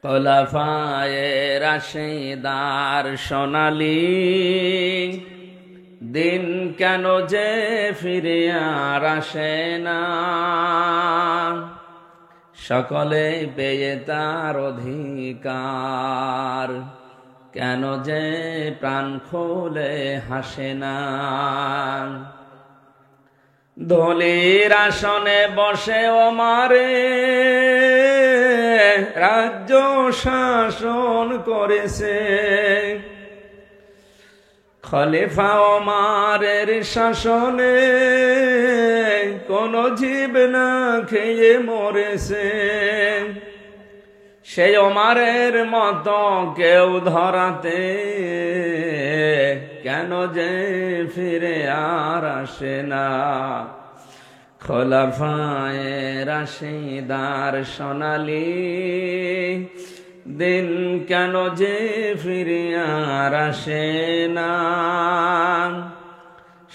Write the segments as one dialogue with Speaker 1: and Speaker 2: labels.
Speaker 1: খোলাফায়ে রাশিদার সোনালী দিন কেন যে ফিরে আর আসে না, সকলে পেয়ে তার অধিকার, কেন যে প্রাণ খুলে হাসে না। ধলির আসনে বসে ওমারে রাজ্য শাসন করেছে, খলিফা ওমারের শাসনে কোন জীব না খেয়ে মরেছে। সেই ওমারের মতো কেউ ধরাতে কেন যে ফিরে আর আসে না। খোলাফায়ে রাশিদার সোনালী দিন কেন যে ফিরে আর আসে না,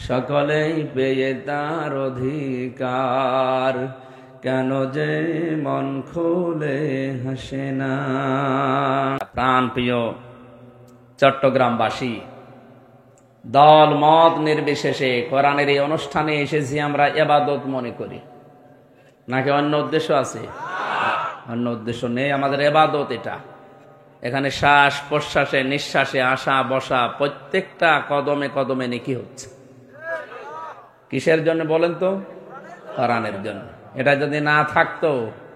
Speaker 1: সকলেই পেয়ে তার অধিকার, কেন যে মন খুলে হাসে না। প্রাণ প্রিয় চট্টগ্রামবাসী, দল মত নির্বিশেষে কোরআনের এই অনুষ্ঠানে এসেছি আমরা ইবাদত মনে করি, নাকি অন্য উদ্দেশ্য আছে? অন্য উদ্দেশ্য নেই, আমাদের ইবাদত এটা। এখানে শ্বাস প্রশ্বাসে নিঃশ্বাসে আসা বসা প্রত্যেকটা কদমে কদমে নেকি হচ্ছে। কিসের জন্য বলেন তো? কোরআনের জন্য। এটা যদি না থাকতো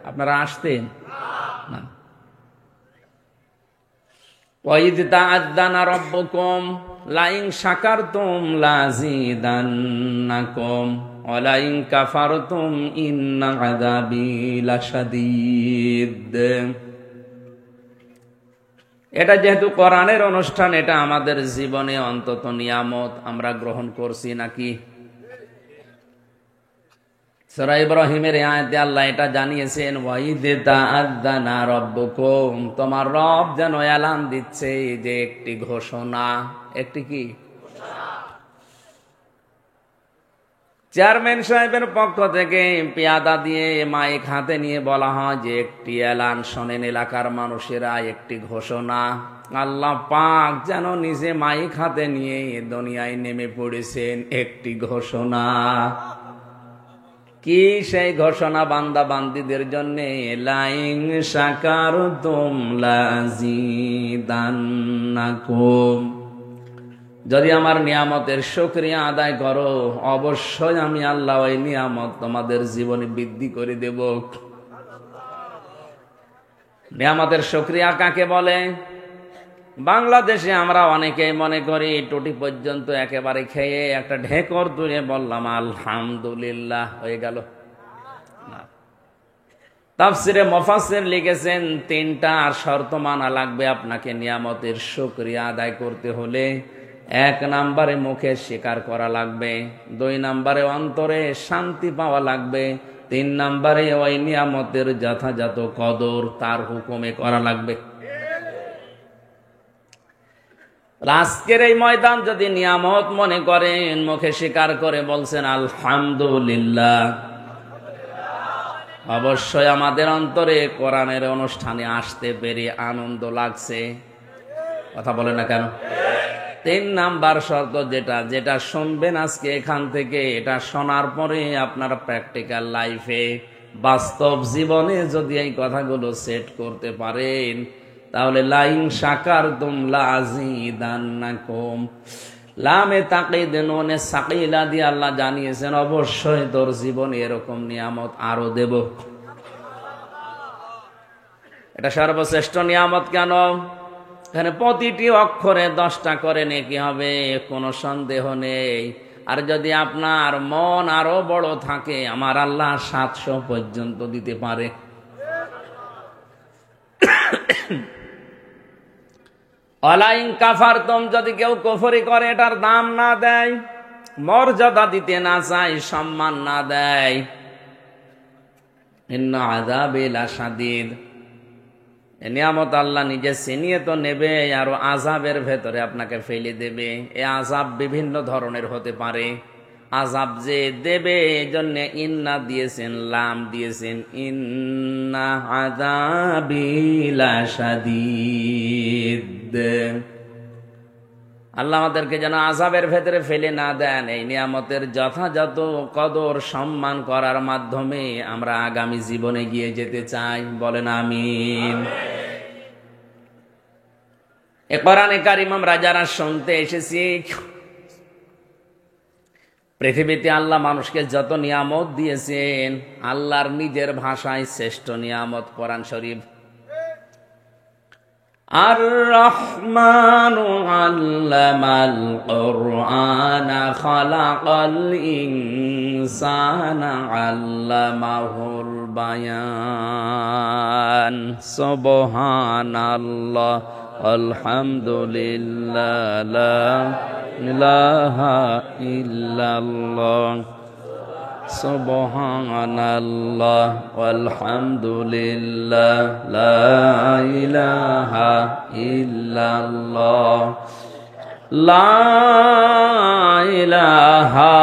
Speaker 1: আপনারা আসতেন না। ওয়াইদ তাআযানা রাব্বুকুম লাইন শাকারতুম লাযীদান্নাকুম ওয়া লাইন কাফারতুম ইন্না আযাবি লাশাদীদ। এটা যেহেতু কোরআনের অনুষ্ঠান, এটা আমাদের জীবনে অন্তত নিয়ামত আমরা গ্রহণ করছি নাকি? সূরা ইব্রাহিমের আয়াতে আল্লাহ এটা জানিয়েছেন, ওয়াইদ তাআযানা রাব্বুকুম, তোমার রব যেন এলান দিচ্ছে যে একটি ঘোষণা। একটি কি? চেয়ারম্যান সাহেবের পক্ষ থেকে পেয়াদা দিয়ে মাইক হাতে নিয়ে বলা হয় যে একটি এলান শোনেন এলাকার মানুষেরা, একটি ঘোষণা। আল্লাহ পাক যেন নিজে মাইক হাতে নিয়ে দুনিয়ায় নেমে পড়েছেন, একটি ঘোষণা। কি সেই ঘোষণা বান্দা বান্দীদের জন্য? লাইন শাকারতুম লাযীদান্নাকুম, যদি আমার নিয়ামতের শুকরিয়া আদায় করো অবশ্যই আমি আল্লাহ ওই নিয়ামত তোমাদের জীবনে বৃদ্ধি করে দেব। নিয়ামতের শুকরিয়া কাকে বলে? বাংলাদেশে আমরা অনেকেই মনে করি টুটি পর্যন্ত একেবারে খেয়ে একটা ঢেকর তুলে বললাম আলহামদুলিল্লাহ, হয়ে গেল। তাফসিরে মুফাসসির লিখেছেন তিনটা শর্ত মানা লাগবে আপনাকে নিয়ামতের শুকরিয়া আদায় করতে হলে। 1 নম্বরে মুখে স্বীকার করা লাগবে, 2 নম্বরে অন্তরে শান্তি পাওয়া লাগবে, 3 নম্বরে ওই নিয়ামতের যথাযথ কদর তার হুকুমে করা লাগবে। আজকের এই ময়দান যদি নিয়ামত মনে করেন, মুখে স্বীকার করে বলছেন আলহামদুলিল্লাহ, অবশ্যই আমাদের অন্তরে কোরআনের অনুষ্ঠানে আসতে পেরে আনন্দ লাগছে। কথা বলে না কেন? 3 নাম্বার শর্ত যেটা শুনবেন আজকে এখান থেকে, এটা শোনার পরে আপনার প্র্যাকটিক্যাল লাইফে বাস্তব জীবনে যদি এই কথাগুলো সেট করতে পারেন, তাহলে লাইন শাকারতুম লাযীদান্নাকুম, লামে তাকিদ নুনে সাকিলা দিয়ে আল্লাহ জানিয়েছেন অবশ্যই তোর জীবনে এরকম নিয়ামত আরো দেব। এটা সর্বশ্রেষ্ঠ নিয়ামত। কেন? এখানে প্রতিটি অক্ষরে 10টা করে নেকি হবে, কোনো সন্দেহ নেই। আর যদি আপনার মন আরো বড় থাকে, আমার আল্লাহ 700 পর্যন্ত দিতে পারে। অলাইন কাফারতুম, যদি কেউ কুফরি করে, এটার দাম না দেয়, মর্যাদা দিতে না চায়, সম্মান না দেয়, ইন্না আযাবি লাশাদীদ, নিয়ামত আল্লাহ নিজে ছিনিয়ে তো নেবে, আরো আযাবের ভেতরে আপনাকে ফেলে দেবে। এই আযাব বিভিন্ন ধরনের হতে পারে। আযাব যে দেবে এজন্য ইন্না দিয়েছেন, লাম দিয়েছেন, ইন্না আযাবি লাশাদীদ। আল্লাহ আমাদেরকে যেন আযাবের ভেতরে ফেলে না দেন। এই নিয়ামতের যথাযথ কদর সম্মান করার মাধ্যমে আমরা আগামী জীবনে গিয়ে যেতে চাই, বলেন আমিন। এ কোরআনে কারীম আমরা যারা শুনতে এসেছি, পৃথিবীতে আল্লাহ মানুষকে যত নিয়ামত দিয়েছেন, আল্লাহর নিজের ভাষায় শ্রেষ্ঠ নিয়ামত কোরআন শরীফ। আর রহমানু আল্লামাল কুরআনা খালাকাল ইনসানা আল্লামাহুল বায়ান। সুবহানাল্লাহ আলহামদুলিল্লাহ লা ইলাহা ইল্লাল্লাহ সুবহানাল্লাহ আলহামদুলিল্লাহ লা ইলাহা ইল্লাল্লাহ লা ইলাহা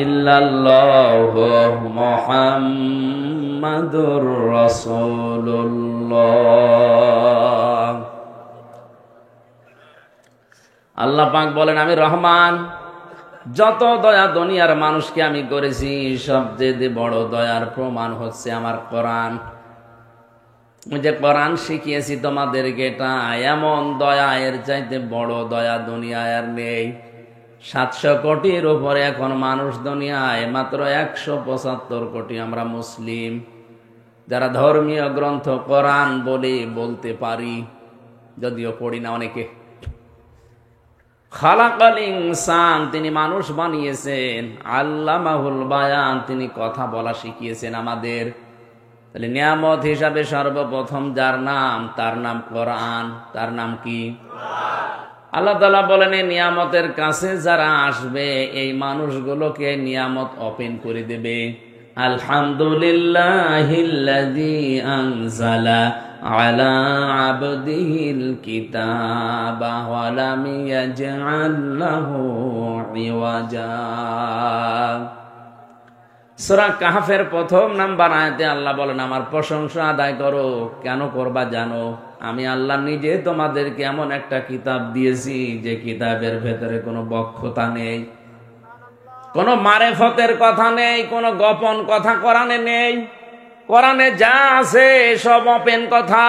Speaker 1: ইল্লাল্লাহ মুহাম্মাদুর রাসূলুল্লাহ। আল্লাহ পাক বলেন, আমি রহমান, যত দয়া দুনিয়ার মানুষকে আমি করেছি সবচেয়ে বড় দয়ার প্রমাণ হচ্ছে আমার কোরআন। যে কোরআন শিখিয়েছি তোমাদেরকে, এটা এমন দয়া, এর চাইতে বড় দয়া দুনিয়ায় আর নেই। 700 কোটির উপরে এখন মানুষ দুনিয়ায়, মাত্র 175 কোটি আমরা মুসলিম, যারা ধর্মীয় গ্রন্থ কোরআন বলতে পারি, যদিও পড়ি না অনেকে। খালাকাল ইনসান, তিনি মানুষ বানিয়েছেন। আল্লামাহুল বায়ান, তিনি কথা বলা শিখিয়েছেন আমাদের। তাহলে নিয়ামত হিসাবে সর্বপ্রথম যার নাম, তার নাম কোরআন। তার নাম কি? আল্লাহ তাআলা বলেন, এই নিয়ামতের কাছে যারা আসবে, এই মানুষগুলোকে নিয়ামত ওপেন করে দেবে। আলহামদুলিল্লাহিল্লাযী আনজালা আলা আবদিহিল কিতাবা ওয়া লাম ইয়াজআল লাহু ইওয়াজা। সূরা কাহফের প্রথম নাম্বার আয়াতে আল্লাহ বলেন, আমার প্রশংসা আদায় করো। কেন করবা জানো? আমি আল্লাহ নিজে তোমাদেরকে এমন একটা কিতাব দিয়েছি, যে কিতাবের ভেতরে কোনো বক্ষতা নেই, কোনো মারেফতের কথা নেই, কোনো গোপন কথা কোরআনে নেই। কোরআনে যা আছে সব ওপেন কথা।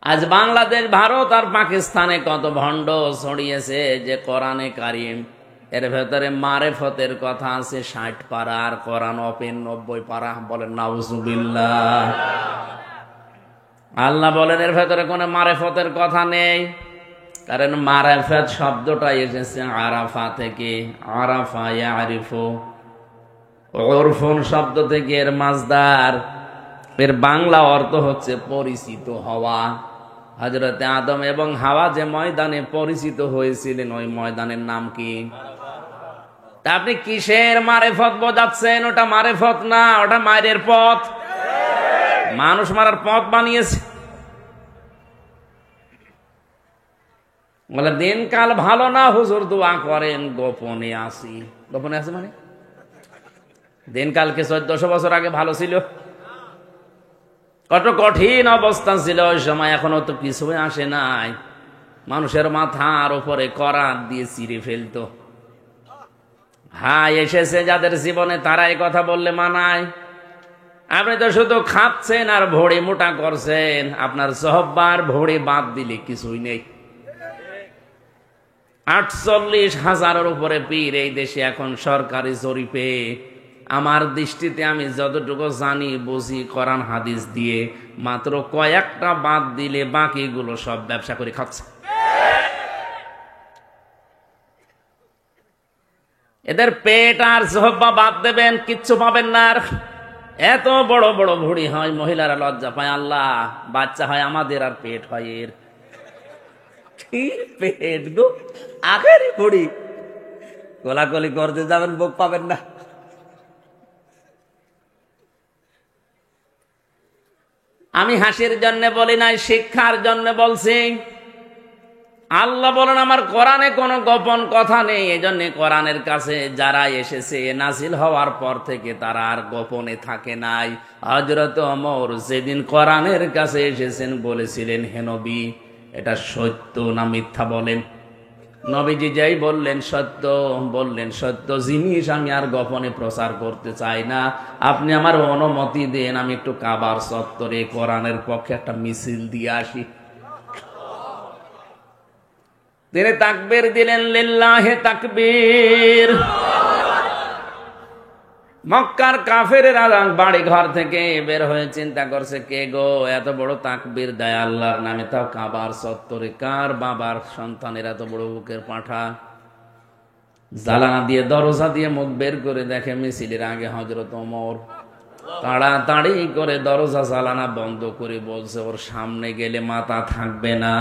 Speaker 1: আজ বাংলাদেশ, ভারত আর পাকিস্তানে কত ভণ্ড ছড়িয়েছে যে কোরআনে কারীম এর ভেতরে মারেফতের কথা আছে 60 পারা, আর কোরআন ওপেন 90 পারা। বলেন নাউজুবিল্লাহ। আল্লাহ বলেন, এর ভেতরে কোনো মারেফতের কথা নেই, কারণ মারেফত শব্দটা এসেছে আরাফা থেকে। আরাফা ইয়ারিফু, উরফুন শব্দ থেকে এর মাজদার। এর বাংলা অর্থ হচ্ছে পরিচিত হওয়া। হযরতে আদম এবং হাওয়া যে ময়দানে পরিচিত হয়েছিলেন, ওই ময়দানের নাম কি? তা আপনি কিসের মারেফত বোঝাচ্ছেন? ওটা মারেফত না, ওটা মায়ের পথ। মানুষ মারার পথ বানিয়েছে। বলে দিনকাল ভালো না হুজুর, দোয়া করেন, গোপনে আসি। গোপনে আছে মানে দিনকালকে 1400 বছর আগে ভালো ছিল? কত কঠিন অবস্থা ছিল ওই সময়, এখনো তো কিছুই আসে নাই। মানুষের মাথার উপরে করাত দিয়ে চিরে ফেলতো। হ্যাঁ, এসেছে যাদের জীবনে, তারা এই কথা বললে মানায়। আপনি তো শুধু খাচ্ছেন আর ভড়ি মোটা করছেন, আপনার সহবার ভড়ি বাদ দিলে কিছুই নেই। 48,000-এর উপরে পীর এই দেশে এখন সরকারি জরিপে। আমার দৃষ্টিতে, আমি যতটুকু জানি বুঝি কোরআন হাদিস দিয়ে, মাত্র কয়েকটা বাদ দিলে বাকিগুলো সব ব্যবসা করে খাচ্ছে। এদের পেট আর জহব্বা বাদ দেবেন, কিচ্ছু পাবেন না। আর এত বড় বড় ভুড়ি হয়, মহিলারা লজ্জা পায়। আল্লাহ, বাচ্চা হয় আমাদের আর পেট হয় এর। পেট গো, আগের ভুড়ি কোলাকুলি করতে যাবেন, বুক পাবেন না। আমি হাসির জন্য বলি নাই, শিক্ষার জন্য বলছি। আল্লাহ বলেন আমার কোরআনে কোনো গোপন কথা নেই, এজন্য কোরআনের কাছে যারা এসেছে নাজিল হওয়ার পর থেকে তারা আর গোপনে থাকে নাই। হযরত ওমর যেদিন কোরআনের কাছে এসেছেন বলেছিলেন, হে নবী এটা সত্য না মিথ্যা বলেন। নবীজি যাই বললেন সত্য জিনিস আমি আর গোপনে প্রচার করতে চাই না, আপনি আমার অনুমতি দেন আমি একটু কাবার চত্বরে কোরআনের পক্ষে একটা মিছিল দিয়ে আসি। তিনি তাকবীর দিলেন, লিল্লাহে তাকবীর। মক্কার কাফেরেরা বাড়ি ঘর থেকে বের হয়ে চিন্তা করছে, কে গো এত বড় তাকবীর দেয় আল্লাহর নামে, তাও কাবার চত্বরে, কার বাবার সন্তানের এত বড় বুকের পাঁঠা। জালানা দিয়ে দরজা দিয়ে মুখ বের করে দেখে মিছিলের আগে হযরত ওমর। তাড়াতাড়ি করে দরজা জালানা বন্ধ করে বলছে, ওর সামনে গেলে মাথা থাকবে না।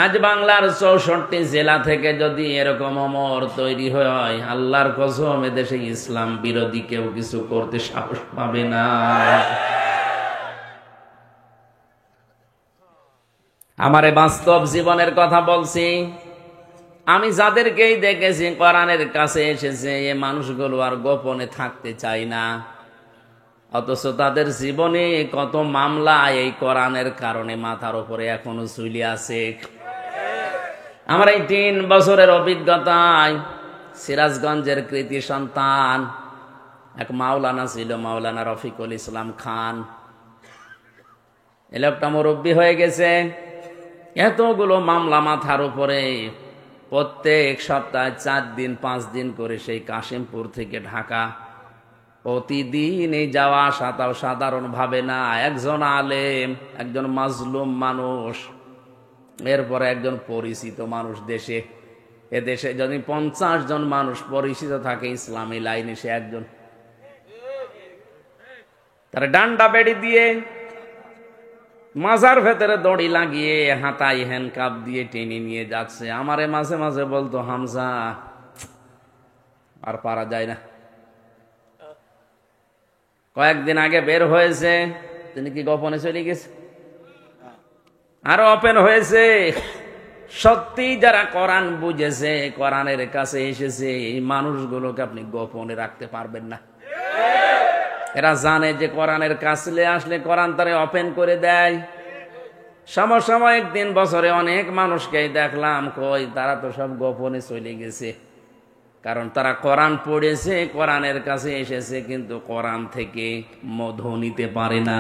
Speaker 1: আজ বাংলার 64 জেলা থেকে যদি এরকম ওমর তৈরি হয়, আল্লাহর কসম এদেশে ইসলাম বিরোধী কেউ কিছু করতে সাহস পাবে না। আমারে বাস্তব জীবনের কথা বলছি, আমি যাদেরকেই দেখেছি কোরআনের কাছে এসেছে, এ মানুষগুলো আর গোপনে থাকতে চায় না, অথচ তাদের জীবনে কত মামলা এই কোরআনের কারণে মাথার উপরে এখনো ঝুলে আছে। আমার এই 3 বছরের অভিজ্ঞতায় সিরাজগঞ্জের কৃতি সন্তান এক মাওলানা ছিল, মাওলানা রফিকুল ইসলাম খান। এ লোকটা মুরব্বী হয়ে গেছে, এতগুলো মামলা মাথার উপরে, প্রত্যেক সপ্তাহে 4 দিন 5 দিন করে সেই কাশিমপুর থেকে ঢাকা প্রতিদিন এই যাওয়া আসা, তাও সাধারণ ভাবে না। একজন আলেম, একজন মাজলুম মানুষ, এরপরে একজন পরিচিত মানুষ। দেশে এদেশে যদি 50 জন মানুষ পরিচিত থাকে ইসলামী লাইনে, সে একজন। তার ডান্ডা বেড়ি দিয়ে মাজার ভেতরে দড়ি লাগিয়ে হাতায় হ্যান্ডকাপ দিয়ে টেনে নিয়ে যাচ্ছে। আমারে মাঝে মাঝে বলতো, হামজা আর পারা যায় না। কয়েকদিন আগে বের হয়েছে, তিনি কি গোপনে চলে গেছে? আরো ওপেন হয়েছে। সত্যি যারা কোরআন বুঝেছে, কোরআনের কাছে এসেছে, এই মানুষগুলোকে আপনি গোপনে রাখতে পারবেন না। এরা জানে যে কোরআনের কাছে আসলে কোরআন তারে ওপেন করে দেয়। সমসাময়িক 3 বছরে অনেক মানুষকেই দেখলাম, কই তারা তো সব গোপনে চলে গেছে, কারণ তারা কোরআন পড়েছে, কোরআনের কাছে এসেছে, কিন্তু কোরআন থেকে মধু নিতে পারে না।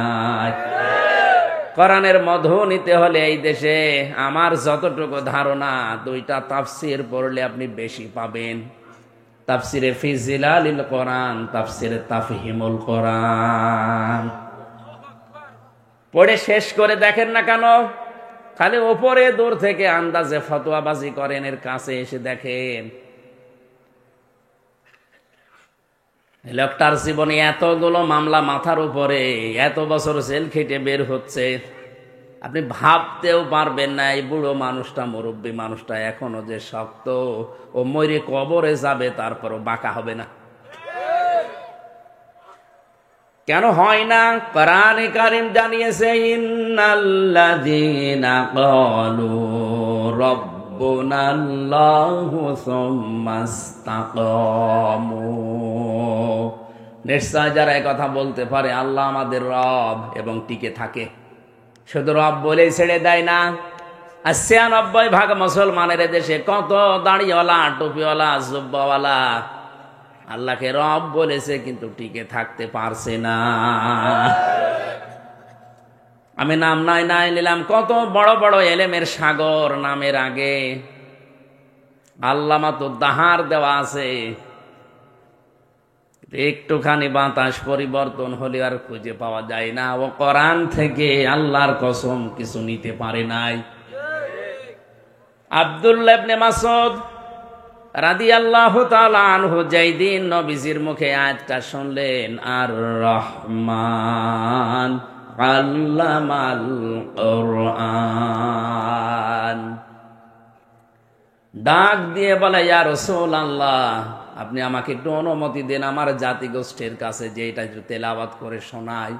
Speaker 1: কোরআনের মধু নিতে হলে এই দেশে আমার যতটুকু ধারণা, 2টা তাফসির পড়লে আপনি বেশি পাবেন। তাফসিরে ফি জিলালিল কোরআন, তাফসিরে তাফহিমুল কোরআন। পড়ে শেষ করে দেখেন না কেন, খালি ওপরে দূর থেকে আন্দাজে ফতোয়াবাজি করেন, এর কাছে এসে দেখেন। লোকটার জীবনে এতগুলো মামলা মাথার উপরে, এত বছর জেল খেটে বের হচ্ছে, আপনি ভাবতেও পারবেন না এই বুড়ো মানুষটা, মুরব্বী মানুষটা এখনো যে শক্ত, ও মরে কবরে যাবে তারপরও বাঁকা হবে না। কেন হয় না? কোরআনে কারীম জানিয়েছে, ইন্নাল্লাযীনা ক্বালু রাব্বুনাল্লাহু সুম্মা ইসতাকামু। নিশ্চয় যারা এই কথা বলতে পারে আল্লাহ আমাদের রব এবং টিকে থাকে, শুধু রব বলেই ছেড়ে দেয় না। আর 96% মুসলমানের দেশে কত দাড়িওয়ালা, টুপিওয়ালা, জুব্বাওয়ালা আল্লাহকে রব বলেছে, কিন্তু টিকে থাকতে পারছে না। আমি নাম নাই নিলাম, কত বড় বড় এলেমের সাগর নামের আগে আল্লামা তো দাহার দেওয়া আছে, একটুখানি বাতাস পরিবর্তন হলে আর খুঁজে পাওয়া যায় না। ও কোরআন থেকে আল্লাহর কসম কিছু নিতে পারে নাই। আব্দুল্লাহ ইবনে মাসউদ রাদিয়াল্লাহু তাআলা আনহু যেদিন নবীজির মুখে আয়াতটা শুনলেন, আর রহমান আল্লামাল কোরআন, ডাক দিয়ে বলে, ইয়া রাসূলুল্লাহ আপনি আমাকে একটু অনুমতি দেন আমার জাতি গোষ্ঠীর কাছে যে এটা একটু তেলাওয়াত করে শোনাই।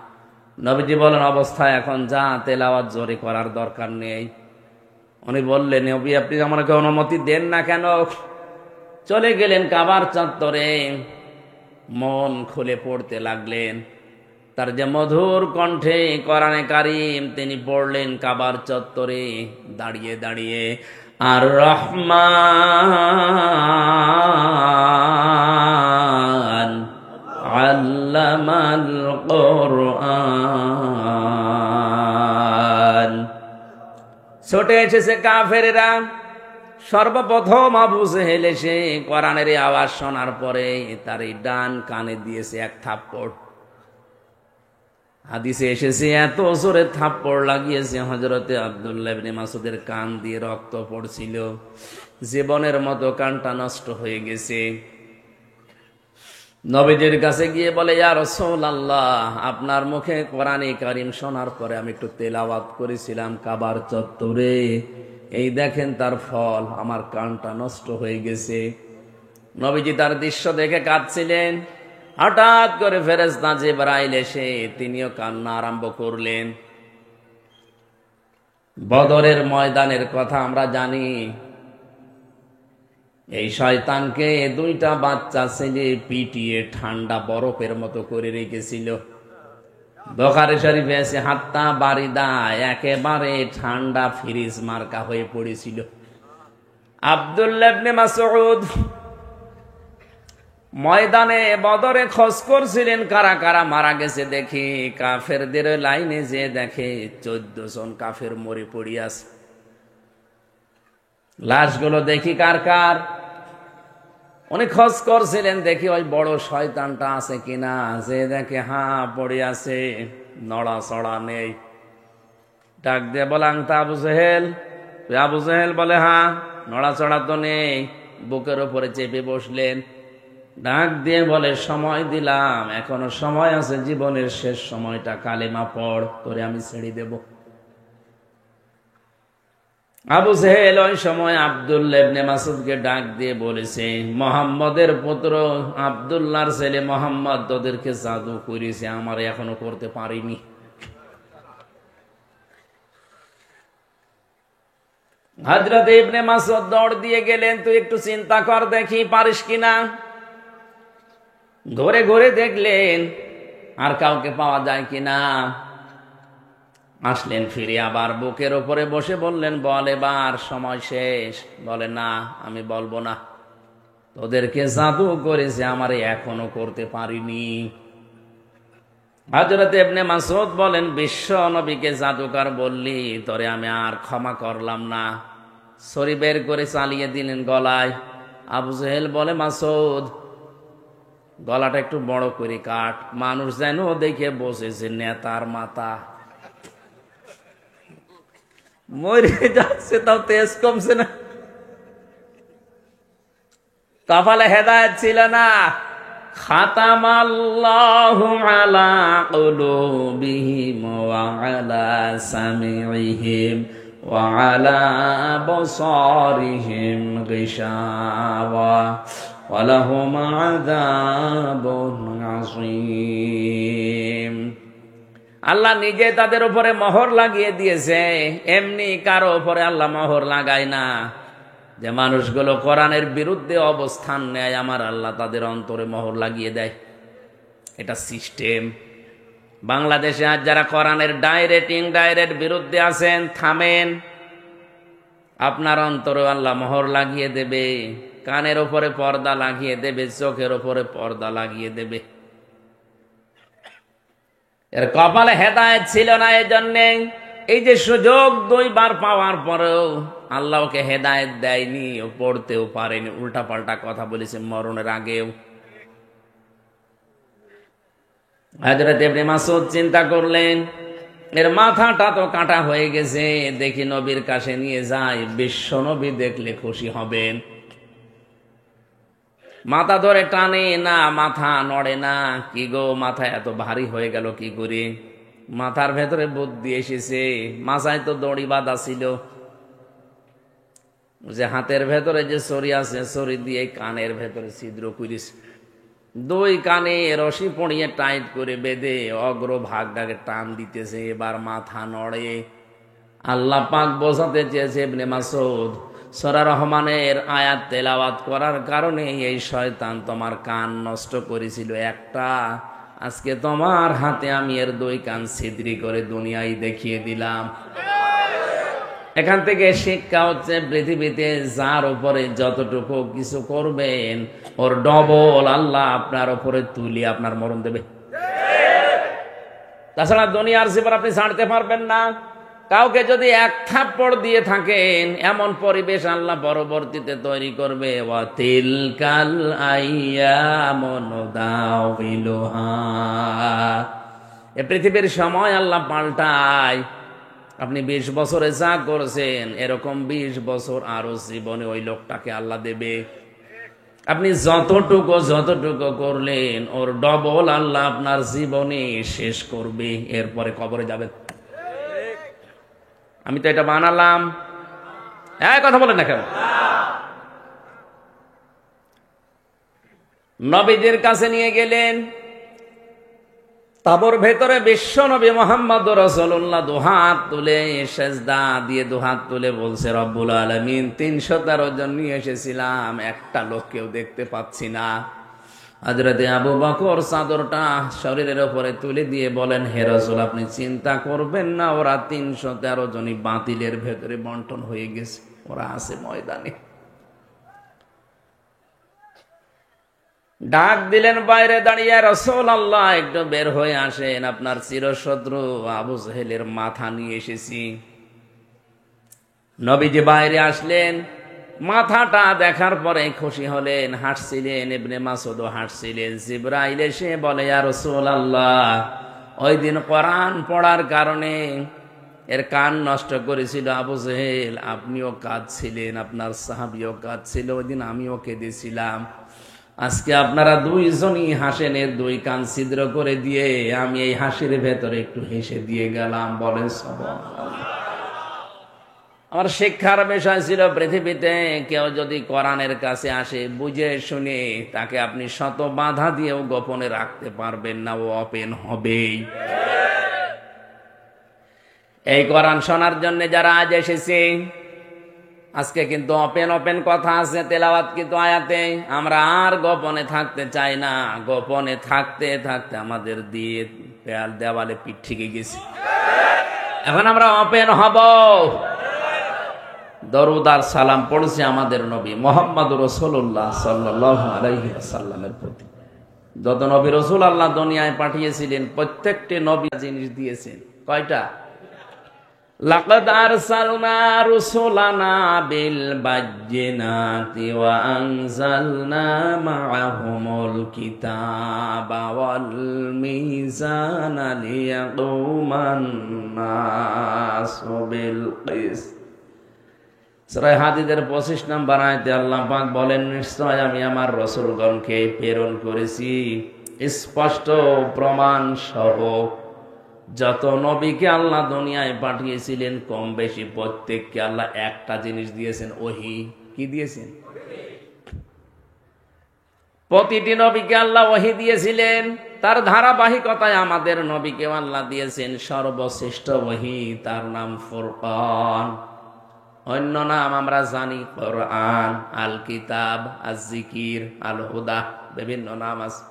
Speaker 1: নবীজি বলেন, অবস্থায় এখন যা, তেলাওয়াত জোরে করার দরকার নেই। উনি বললেন, নবী আপনি আমাকে অনুমতি দেন না কেন? চলে গেলেন কাবার চত্বরে, মন খুলে পড়তে লাগলেন। তার যে মধুর কণ্ঠে কোরআনে কারীম তিনি পড়লেন কাবার চত্বরে দাঁড়িয়ে দাঁড়িয়ে, আর রহমান আল্লামাল কোরআন। ছুটে এসেছে কাফেরেরা। সর্বপ্রথম আবু জেহেল এসে কোরআনের আওয়াজ শোনার পরে তার এই ডান কানে দিয়েছে এক থাপ্পড়। হাদিসে এসেছে এত জোরে থাপ্পড় লাগিয়েছে হযরতে আব্দুল্লাহ ইবনে মাসউদের কান দিয়ে রক্ত পড়ছিল, জীবনের মতো কানটা নষ্ট হয়ে গেছে। নবীজির কাছে গিয়ে বলে, ইয়া রাসূলুল্লাহ, আপনার মুখে কোরআনে কারীম শোনার পরে আমি একটু তেলাওয়াত করেছিলাম কাবার চত্বরে, এই দেখেন তার ফল, আমার কানটা নষ্ট হয়ে গেছে। নবীজি তার দৃশ্য দেখে কাঁদছিলেন। হঠাৎ করে ফেরেশতা জিবরাইল এসে তিনিও কান্না আরম্ভ করলেন। বদরের ময়দানের কথা আমরা জানি। এই শয়তানকে দুইটা বাচ্চা ছেলে পিটিয়ে ঠান্ডা বরফের মতো করে রেখেছিল। বুখারী শরীফে আছে, হাত্তা বারিদা, একেবারে ঠান্ডা ফ্রিজ মার্কা হয়ে পড়েছিল। আব্দুল্লাহ ইবনে মাসউদ ময়দানে বদরে খোঁজ করছিলেন কারা কারা মারা গেছে দেখি। কাফেরদের লাইনে যে দেখে 14 জন কাফের মরে পড়ে আছে। লাশগুলো দেখি কার কার, উনি খোঁজ করছিলেন দেখি ওই বড় শয়তানটা আছে কিনা। যে দেখে হ্যাঁ পড়ে আছে, নড়াচড়া নেই। ডাক দিয়ে বলে, আংতা আবু জেহেল? আবু জেহেল বলে, হ্যাঁ, নড়াচড়া তো নেই। বুকের উপরে চেপে বসলেন। ডাক দিয়ে বলে, সময় দিলাম, এখনো সময় আছে, জীবনের শেষ সময়টা কালেমা পড়, তোরে আমি ছেড়ে দেব। আবু জেহেল ওই সময় আব্দুল্লাহ ইবনে মাসউদকে ডাক দিয়ে বলেছে, মুহাম্মদের পুত্র আব্দুল্লাহর ছেলে মুহাম্মদ তোদেরকে জাদু করেছে, আমার এখনো করতে পারিনি। হযরত ইবনে মাসউদ দৌড় দিয়ে গেলেন, তুই একটু চিন্তা কর দেখি পারিস কিনা। ঘুরে ঘুরে দেখলেন আর কাউকে পাওয়া যায় কিনা। আসলেন ফিরে, আবার বুকের উপরে বসে বললেন, বল এবার সময় শেষ। বলে, না আমি বলবো না, তোদেরকে জাদু করেছে, আমার এখনো করতে পারিনি। হযরত ইবনে মাসউদ বলেন, বিশ্ব নবীকে জাদুকর বললি, তোরে আমি আর ক্ষমা করলাম না। ছড়ি বের করে চালিয়ে দিলেন গলায়। আবু জেহেল বলে, মাসউদ গলাটা একটু বড় করে কাট, মানুষ যেন দেখে বসেছে নেতার মাথা। মরে যাচ্ছে তাও তেজ কমছে না। কপালে হেদায়েত ছিল না। খাতামাল্লাহু আলা কুলুবিহিম ওয়া আলা সামিইহিম ওয়া আলা আবসারিহিম গিশাওয়া ওয়া লাহুম আযাবুন আযীম। আল্লাহ নিজে তাদের উপরে মোহর লাগিয়ে দিয়েছে। এমনি কারো উপরে আল্লাহ মোহর লাগায় না। যে মানুষগুলো কোরআনের বিরুদ্ধে অবস্থান নেয়, আমার আল্লাহ তাদের অন্তরে মোহর লাগিয়ে দেয়। এটা সিস্টেম। বাংলাদেশে আজ যারা কোরআনের ডাইরেক্ট বিরুদ্ধে আছেন, থামেন। আপনার অন্তরে আল্লাহ মোহর লাগিয়ে দেবে, কানের উপরে পর্দা লাগিয়ে দেবে, চোখের উপরে পর্দা লাগিয়ে দেবে। এর কপালে হেদায়েত ছিল না, এই জন্যে এই যে সুযোগ 2 বার পাওয়ার পরেও আল্লাহ ওকে হেদায়েত দেয়নি, ও পড়তেও পারেনি, উল্টা পাল্টা কথা বলেছে মরণের আগেও। হযরত ইবনে মাসউদ চিন্তা করলেন, এর মাথাটা তো কাটা হয়ে গেছে, দেখি নবীর কাছে নিয়ে যায়, বিশ্ব নবী দেখলে খুশি হবেন। মাথা ধরে টানে না, মাথা নড়ে না। কি গো, মাথা এত ভারী হয়ে গেল কি করে? মাথার ভেতরে বুদ্ধি এসেছে। মাথায় তো দড়ি বাঁধা ছিল, যে হাতের ভেতরে যে ছড়ি আছে, ছড়ি দিয়ে কানের ভেতরে ছিদ্র করিস, 2 কানে রশি পড়িয়ে টাইট করে বেঁধে অগ্রভাগটাকে টান দিতেছে। এবার মাথা নড়ে। আল্লাহ পাক বোঝাতে চেয়েছে ইবনে মাসউদ সূরা রহমানের আয়াত তেলাওয়াত করার কারণে এই শয়তান তোমার কান নষ্ট করেছিল একটা, আজকে তোমার হাতে আমি এর 2 কান ছিদ্রি করে দুনিয়ায় দেখিয়ে দিলাম। এখান থেকে শিক্ষা হচ্ছে পৃথিবীতে যার উপরে যতটুকু কিছু করবেন ওর ডবল আল্লাহ আপনার উপরে তুলি আপনার মরণ দেবে। তাছাড়া দুনিয়ার জীবন আপনি ছাড়তে পারবেন না। কাউকে যদি 1 থাপ্পড় দিয়ে থাকেন এমন পরিবেশ আল্লাহ পরবর্তীতে তৈরি করবে। ওয়াতিলকাল আইয়ামু নুদাউলুহা, এ পৃথিবীর সময় আল্লাহ পাল্টায়। আপনি 20 বছরে যা করছেন এরকম 20 বছর আরো জীবনে ওই লোকটাকে আল্লাহ দেবে। আপনি যতটুকু করলেন ওর ডবল আল্লাহ আপনার জীবনে শেষ করবে, এরপরে কবরে যাবেন। আমি তো এটা বানালাম, কথা বলেন না কেন? নবীদের কাছে নিয়ে গেলেন, তাবর ভেতরে বিশ্ব নবী মুহাম্মদ রাসূলুল্লাহ দুহাত তুলে সেজদা দিয়ে দুহাত তুলে বলছে, রব্বুল আলামিন 313 জন নিয়ে এসেছিলাম, একটা লোককেও দেখতে পাচ্ছি না। হযরতে আবু বকর চাদরটা শরীরের উপরে তুলে দিয়ে বলেন, হে রাসূল আপনি চিন্তা করবেন না, ওরা 313 জনই বাতিলের ভেতরে বন্টন হয়ে গেছে, ওরা আছে ময়দানে। ডাক দিলেন বাইরে দাঁড়িয়ে, রাসূলুল্লাহ একটু বের হয়ে আসেন, আপনার চিরশত্রু আবু জাহেলের মাথা নিয়ে এসেছি। নবীজি বাইরে আসলেন, মাথাটা দেখার পরে খুশি হলেন, হাসছিলেন। ইবনে মাসউদও হাসছিলেন। জিবরাইল এসে বলে, ইয়া রাসূলুল্লাহ ওই দিন কোরআন পড়ার কারণে এর কান নষ্ট করেছিল আবু জাহেল, আপনিও কাঁদছিলেন, আপনার সাহাবীও কাঁদছিল, ওই দিন আমিও কেঁদেছিলাম। আজকে আপনারা 2 জনই হাসেন, এর 2 কান ছিদ্র করে দিয়ে আমি এই হাসির ভেতরে একটু হেসে দিয়ে গেলাম। বলেন সুবহানাল্লাহ। আমার শিক্ষার বিষয় ছিল, পৃথিবীতে কেউ যদি কোরআনের কাছে আসে বুঝে শুনে, তাকে আপনি শত বাধা দিয়েও গোপনে রাখতে পারবেন না, ও ওপেন হবেই। এই কোরআন শোনার জন্য যারা আজ এসেছে, আজকে কিন্তু ওপেন কথা আছে, তেলাওয়াত কিন্তু আয়াতে। আমরা আর গোপনে থাকতে চাই না, গোপনে থাকতে থাকতে আমাদের দিয়ে দেওয়ালে পিঠ থেকে গেছে। এখন আমরা ওপেন হব। দরুদ আর সালাম পড়ছে আমাদের নবী মুহাম্মদুর রাসূলুল্লাহ সাল্লাল্লাহু আলাইহি ওয়াসাল্লামের প্রতি। যত নবী রাসূল আল্লাহ দুনিয়ায় পাঠিয়েছিলেন, প্রত্যেকটি নবী জিনিস দিয়েছেন। কয়টা? লাকাদ আরসালনা রুসুলানা বিল বায়্যিনাতি ওয়া আনজালনা মাআহুমুল কিতাবা ওয়াল মিজানা লিয়াকুমান নাসু বিল কিসত। সূরা হাদীদের 25 নম্বর আয়াতে আল্লাহ পাক বলেন, নিশ্চয় আমি আমার রাসূলগণকে প্রেরণ করেছি স্পষ্ট প্রমাণ সহ। যত নবীকে আল্লাহ দুনিয়ায় পাঠিয়েছিলেন কম বেশি প্রত্যেককে আল্লাহ একটা জিনিস দিয়েছেন, ওহী। কি দিয়েছেন? প্রতিটি নবীকে আল্লাহ ওহী দিয়েছিলেন। তার ধারাবাহিকতায় আমাদের নবীকে আল্লাহ দিয়েছেন সর্বশ্রেষ্ঠ ওহী, তার নাম ফুরকান। অন্য নাম আমরা জানি কোরআন, আল কিতাব, আজ জিকির, আল হুদা, বিভিন্ন নাম আছে।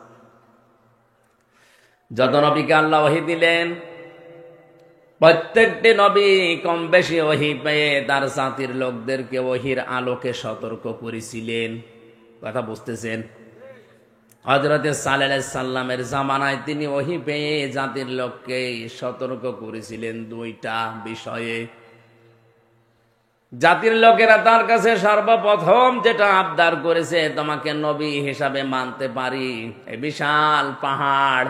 Speaker 1: যত নবীকে আল্লাহ ওহী দিলেন, প্রত্যেকটি নবী কম বেশি ওহী পেয়ে তার জাতির লোকদেরকে ওহীর আলোকে সতর্ক করেছিলেন। কথা বুঝতেছেন? হযরতে সালেহ আলাইহিস সালামের জামানায় তিনি ওহী পেয়ে জাতির লোককে সতর্ক করেছিলেন 2টা বিষয়ে। জাতির লোকেরা তার কাছে সর্বপ্রথম যেটা আবদার করেছে, তোমাকে নবী হিসাবে মানতে পারি, এই বিশাল পাহাড়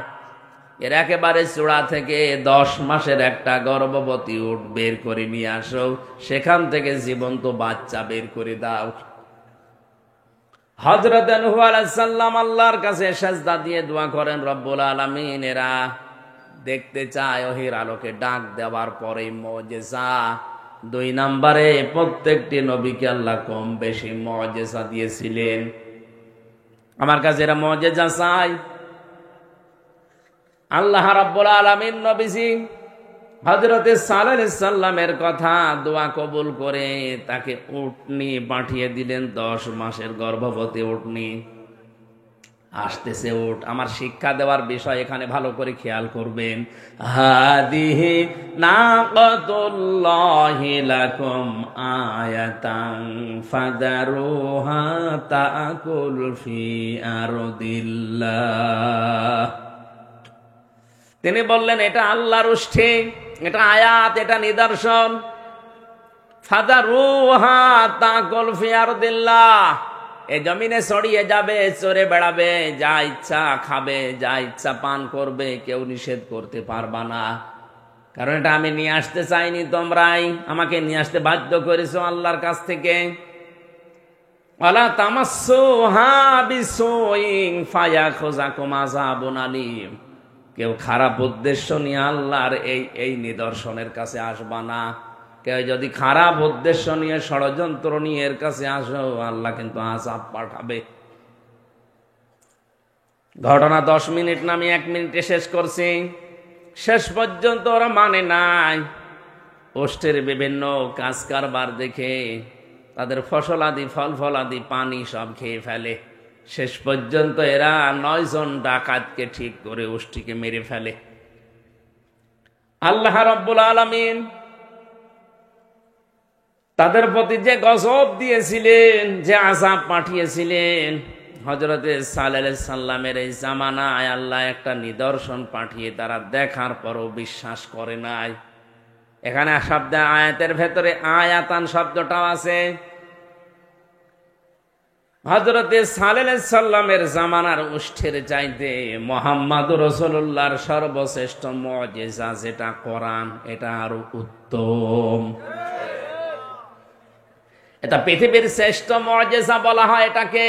Speaker 1: এর একেবারে চূড়া থেকে 10 মাসের একটা গর্ভবতী উট বের করে নিয়ে আসো, সেখান থেকে জীবন্ত বাচ্চা বের করে দাও। হযরত নূহ আলাইহিস সালাম আল্লাহর কাছে সিজদা দিয়ে দোয়া করেন, রব্বুল আলামিন এরা দেখতে চায় ওহীর আলোকে ডাক দেওয়ার পরেই মুজিজা। 2 নম্বরে প্রত্যেকটি নবীকে আল্লাহ কম বেশি মুজিজা দিয়েছিলেন। আমার কাছে এরা মুজিজা চাই। আল্লাহ রাব্বুল আলামিন নবীজি হযরতে সালেহ আলাইহিস সালামের কথা দোয়া কবুল করে তাকে উটনি পাঠিয়ে দিলেন, 10 মাসের গর্ভবতী উটনি। আসতেছে উট। আমার শিক্ষা দেওয়ার বিষয় এখানে ভালো করে খেয়াল করবেন। হাদিহি নাকাতুল্লাহি লাকুম আয়াতান ফাদারুহা তাকুল ফি আরদিল্লাহ। তিনি বললেন এটা আল্লাহর উষ্ঠে, এটা আয়াত, এটা নিদর্শন। ফাদারুহা তাকুল ফি আরদিল্লাহ, এই জমিনে ছড়িয়ে যাবে, চড়ে বেড়াবে, যা ইচ্ছা খাবে, যা ইচ্ছা পান করবে, কেউ নিষেধ করতে পারবা না। কারণ এটা আমি নিয়ে আসতে চাইনি, তোমরাই আমাকে নিয়ে আসতে বাধ্য করেছো আল্লাহর কাছ থেকে। ওয়ালা তামাসসুহা বিসুইন ফায়াখুযাকুম আযাবুন আলীম, কেউ খারাপ উদ্দেশ্য নিয়ে আল্লাহর এই নিদর্শনের কাছে আসবা না। কেউ যদি খারাপ উদ্দেশ্য নিয়ে, ষড়যন্ত্র নিয়ে এর কাছে আসো, আল্লাহ কিন্তু আযাব পাঠাবে। ঘটনা 10 মিনিট না, আমি 1 মিনিটে শেষ করছি। শেষ পর্যন্ত ওরা মানে নাই। ওষ্ঠের বিভিন্ন কাজ কারবার দেখে তাদের ফসলাদি, ফল ফলাদি, পানি সব খেয়ে ফেলে। শেষ পর্যন্ত এরা 9 জন ডাকাতকে ঠিক করে ওষ্ঠীকে মেরে ফেলে। আল্লাহ রাব্বুল আলামিন তাদের প্রতি যে গজব দিয়েছিলেন, যে আযাব পাঠিয়েছিলেন, হযরতে সালেহ আলাইহিস সালামের এই জামানায় আল্লাহ একটা নিদর্শন পাঠিয়ে তারা দেখার পরও বিশ্বাস করে নাই। এখানে শব্দ আয়াতের ভেতরে আয়াতান শব্দটাও আছে। হযরতে সালেহ আলাইহিস সালামের জামানার উষ্ঠের চাইতে মুহাম্মদুর রাসূলুল্লাহর সর্বশ্রেষ্ঠ মুজিজা যেটা কোরআন, এটা আরো উত্তম। এটা পৃথিবীর শ্রেষ্ঠ মুজিজা বলা হয় এটাকে।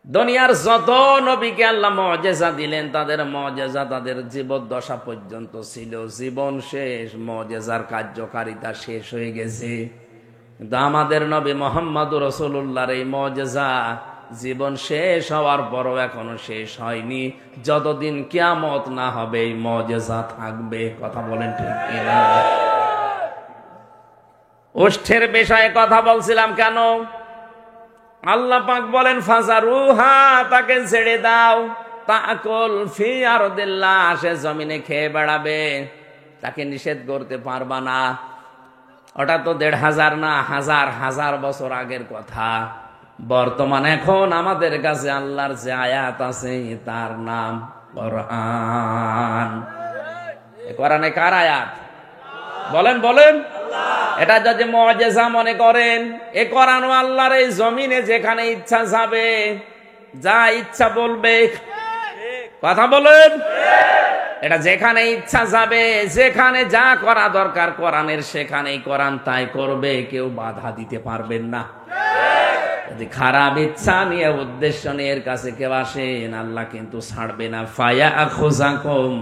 Speaker 1: দুনিয়ার যত নবীকে আল্লাহ মুজিজা দিলেন, তাদের মুজিজা তাদের জীবদ্দশা পর্যন্ত ছিল। জীবন শেষ, মুজিজার কার্যকারিতা শেষ হয়ে গেছে। কিন্তু আমাদের নবী মুহাম্মদুর রাসূলুল্লাহর এই মুজিজা জীবন শেষ হওয়ার পরও এখনো শেষ হয়নি। যতদিন কিয়ামত না হবে এই মুজিজা থাকবে। কথা বলেন ঠিক কিনা? ওষ্ঠের বিষয়ে কথা বলছিলাম কেন? আল্লাহ পাক বলেন ফাজারুহা, তাকে ছেড়ে দাও, তাকুল ফি আরদিল্লাহ, সে জমিনে খেয়ে বেড়াবে, তাকে নিষেধ করতে পারবা না। ওটা তো 1500 না, হাজার হাজার বছর আগের কথা। বর্তমানে এখন আমাদের কাছে আল্লাহর যে আয়াত আছে তার নাম কোরআন। কোরআনে কার আয়াত? বলেন বলেন। এটা যদি মুজিজা মনে করেন, এ কোরআন আল্লাহর এই জমিনে যেখানে ইচ্ছা যাবে, যা ইচ্ছা বলবে। কথা বলেন। এটা যেখানে ইচ্ছা যাবে, যেখানে যা করা দরকার কোরআনের, সেখানেই কোরআন তাই করবে, কেউ বাধা দিতে পারবেন না। যদি খারাপ ইচ্ছা নিয়ে, উদ্দেশ্য নিয়ে এর কাছে কেউ আসেন, আল্লাহ কিন্তু ছাড়বে না। ফায়াখুযাকুম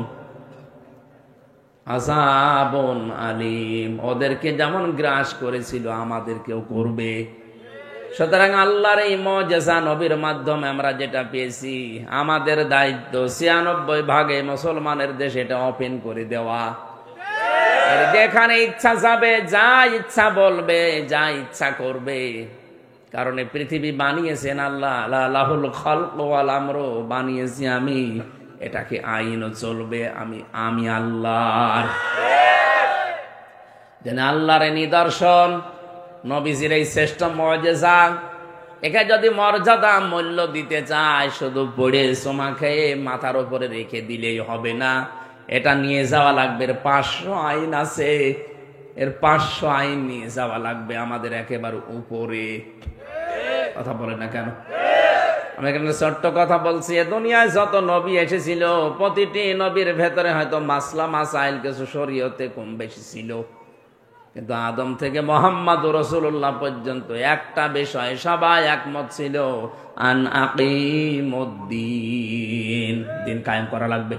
Speaker 1: আযাবুন আলীম, ওদেরকে যেমন গ্রাস করেছিল আমাদেরকেও করবে। সুতরাং আল্লাহর এই মুজিজা নবীর মাধ্যমে আমরা যেটা পেয়েছি, আমাদের দায়িত্ব 96 ভাগে মুসলমানের দেশে এটা ওপেন করে দেওয়া। যেখানে ইচ্ছা যাবে, যা ইচ্ছা বলবে, যা ইচ্ছা করবে। কারণ এই পৃথিবী বানিয়েছেন আল্লাহ, লাহুল খালকু ওয়াল আমরু, বানিয়েছি আমি, এটাকে আইনও চলবে আমি আল্লাহর। যেন আল্লাহর নিদর্শন, নবীজির এই শ্রেষ্ঠ মুজিজা, একে যদি মর্যাদা মূল্য দিতে চায়, শুধু পড়ে সোমা খেয়ে মাথার উপরে রেখে দিলেই হবে না। এটা নিয়ে যাওয়া লাগবে, 500 আইন আছে, এর 500 আইন নিয়ে যাওয়া লাগবে আমাদের একেবারে উপরে। কথা বলে না কেন? আমি এখানে ছোট্ট কথা বলছি। এ দুনিয়ায় যত নবী এসেছিল, প্রতিটি নবীর ভেতরে হয়তো মাসলা মাসাইল কিছু শরীয়তে কম বেশি ছিল, কিন্তু আদম থেকে মুহাম্মদুর রাসূলুল্লাহ পর্যন্ত একটা বিষয় সবাই একমত ছিল, আন আকিমুদ্দিন, দিন কায়েম করা লাগবে।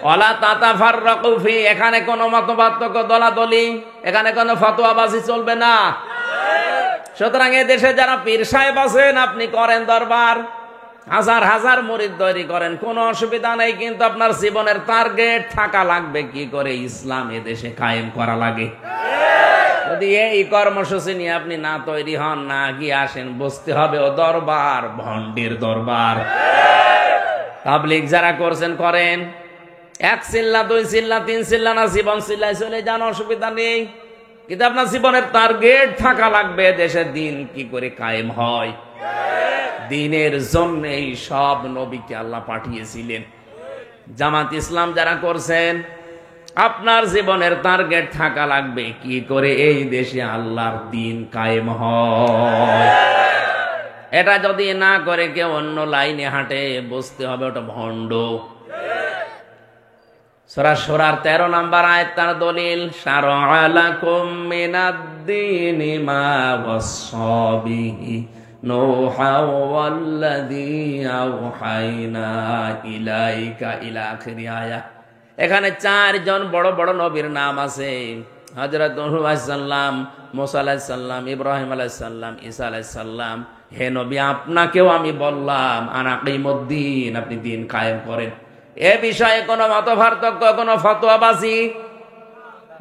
Speaker 1: ওয়ালা তাতাফাররাকু ফি, এখানে কোনো মতপার্থক্য, দলাদলি, এখানে কোনো ফতোয়াবাজি চলবে না। সুতরাং এ দেশে যারা পীর সাহেব আছেন, আপনি করেন দরবার, হাজার হাজার মুরিদ তৈরি করেন, কোনো অসুবিধা নেই, কিন্তু আপনার জীবনের টার্গেট থাকা লাগবে কি করে ইসলাম এদেশে কায়েম করা লাগে। যদি এই কর্মসূচি নিয়ে আপনি না তৈরি হন, না গিয়ে আসেন, বুঝতে হবে ও দরবার ভণ্ডের দরবার। তাবলীগ যারা করছেন করেন, এক চিল্লা, দুই চিল্লা, তিন চিল্লা না, জীবন চিল্লায় চলে যান, অসুবিধা নেই, কিন্তু আপনার জীবনের টার্গেট থাকা লাগবে দেশের দিন কি করে কায়েম হয়। দিনের জন্যই সব নবীকে আল্লাহ পাঠিয়েছিলেন। জামাত ইসলাম যারা করছেন, আপনার জীবনের টার্গেট থাকা লাগবে কি করে এই দেশে আল্লাহর দিন কায়েম হয়। এটা যদি না করে কেউ অন্য লাইনে হাঁটে, বুঝতে হবে ওটা ভণ্ড। সূরা শূরার 13 নম্বর আয়াত তার দলিল, শারআ লাকুম মিনাদ-দীনি মা ওয়াসসা বিহি নূহা ওয়াল্লাযী আওহাইনা ইলাইকা ইলা আখিরি আয়াত। এখানে 4 জন বড় বড় নবীর নাম আছে। হযরত নূহ আলাইহিস সালাম, মুসা আলাইহিস সালাম, ইব্রাহিম আলাইহিস সালাম, ঈসা আলাইহিস সালাম। হে নবী, আপনাকেও আমি বললাম আনাকিমুদ্দিন, আপনি দিন কায়েম করেন। এ বিষয়ে কোনো মতপার্থক্য, কোনো ফতোয়াবাজি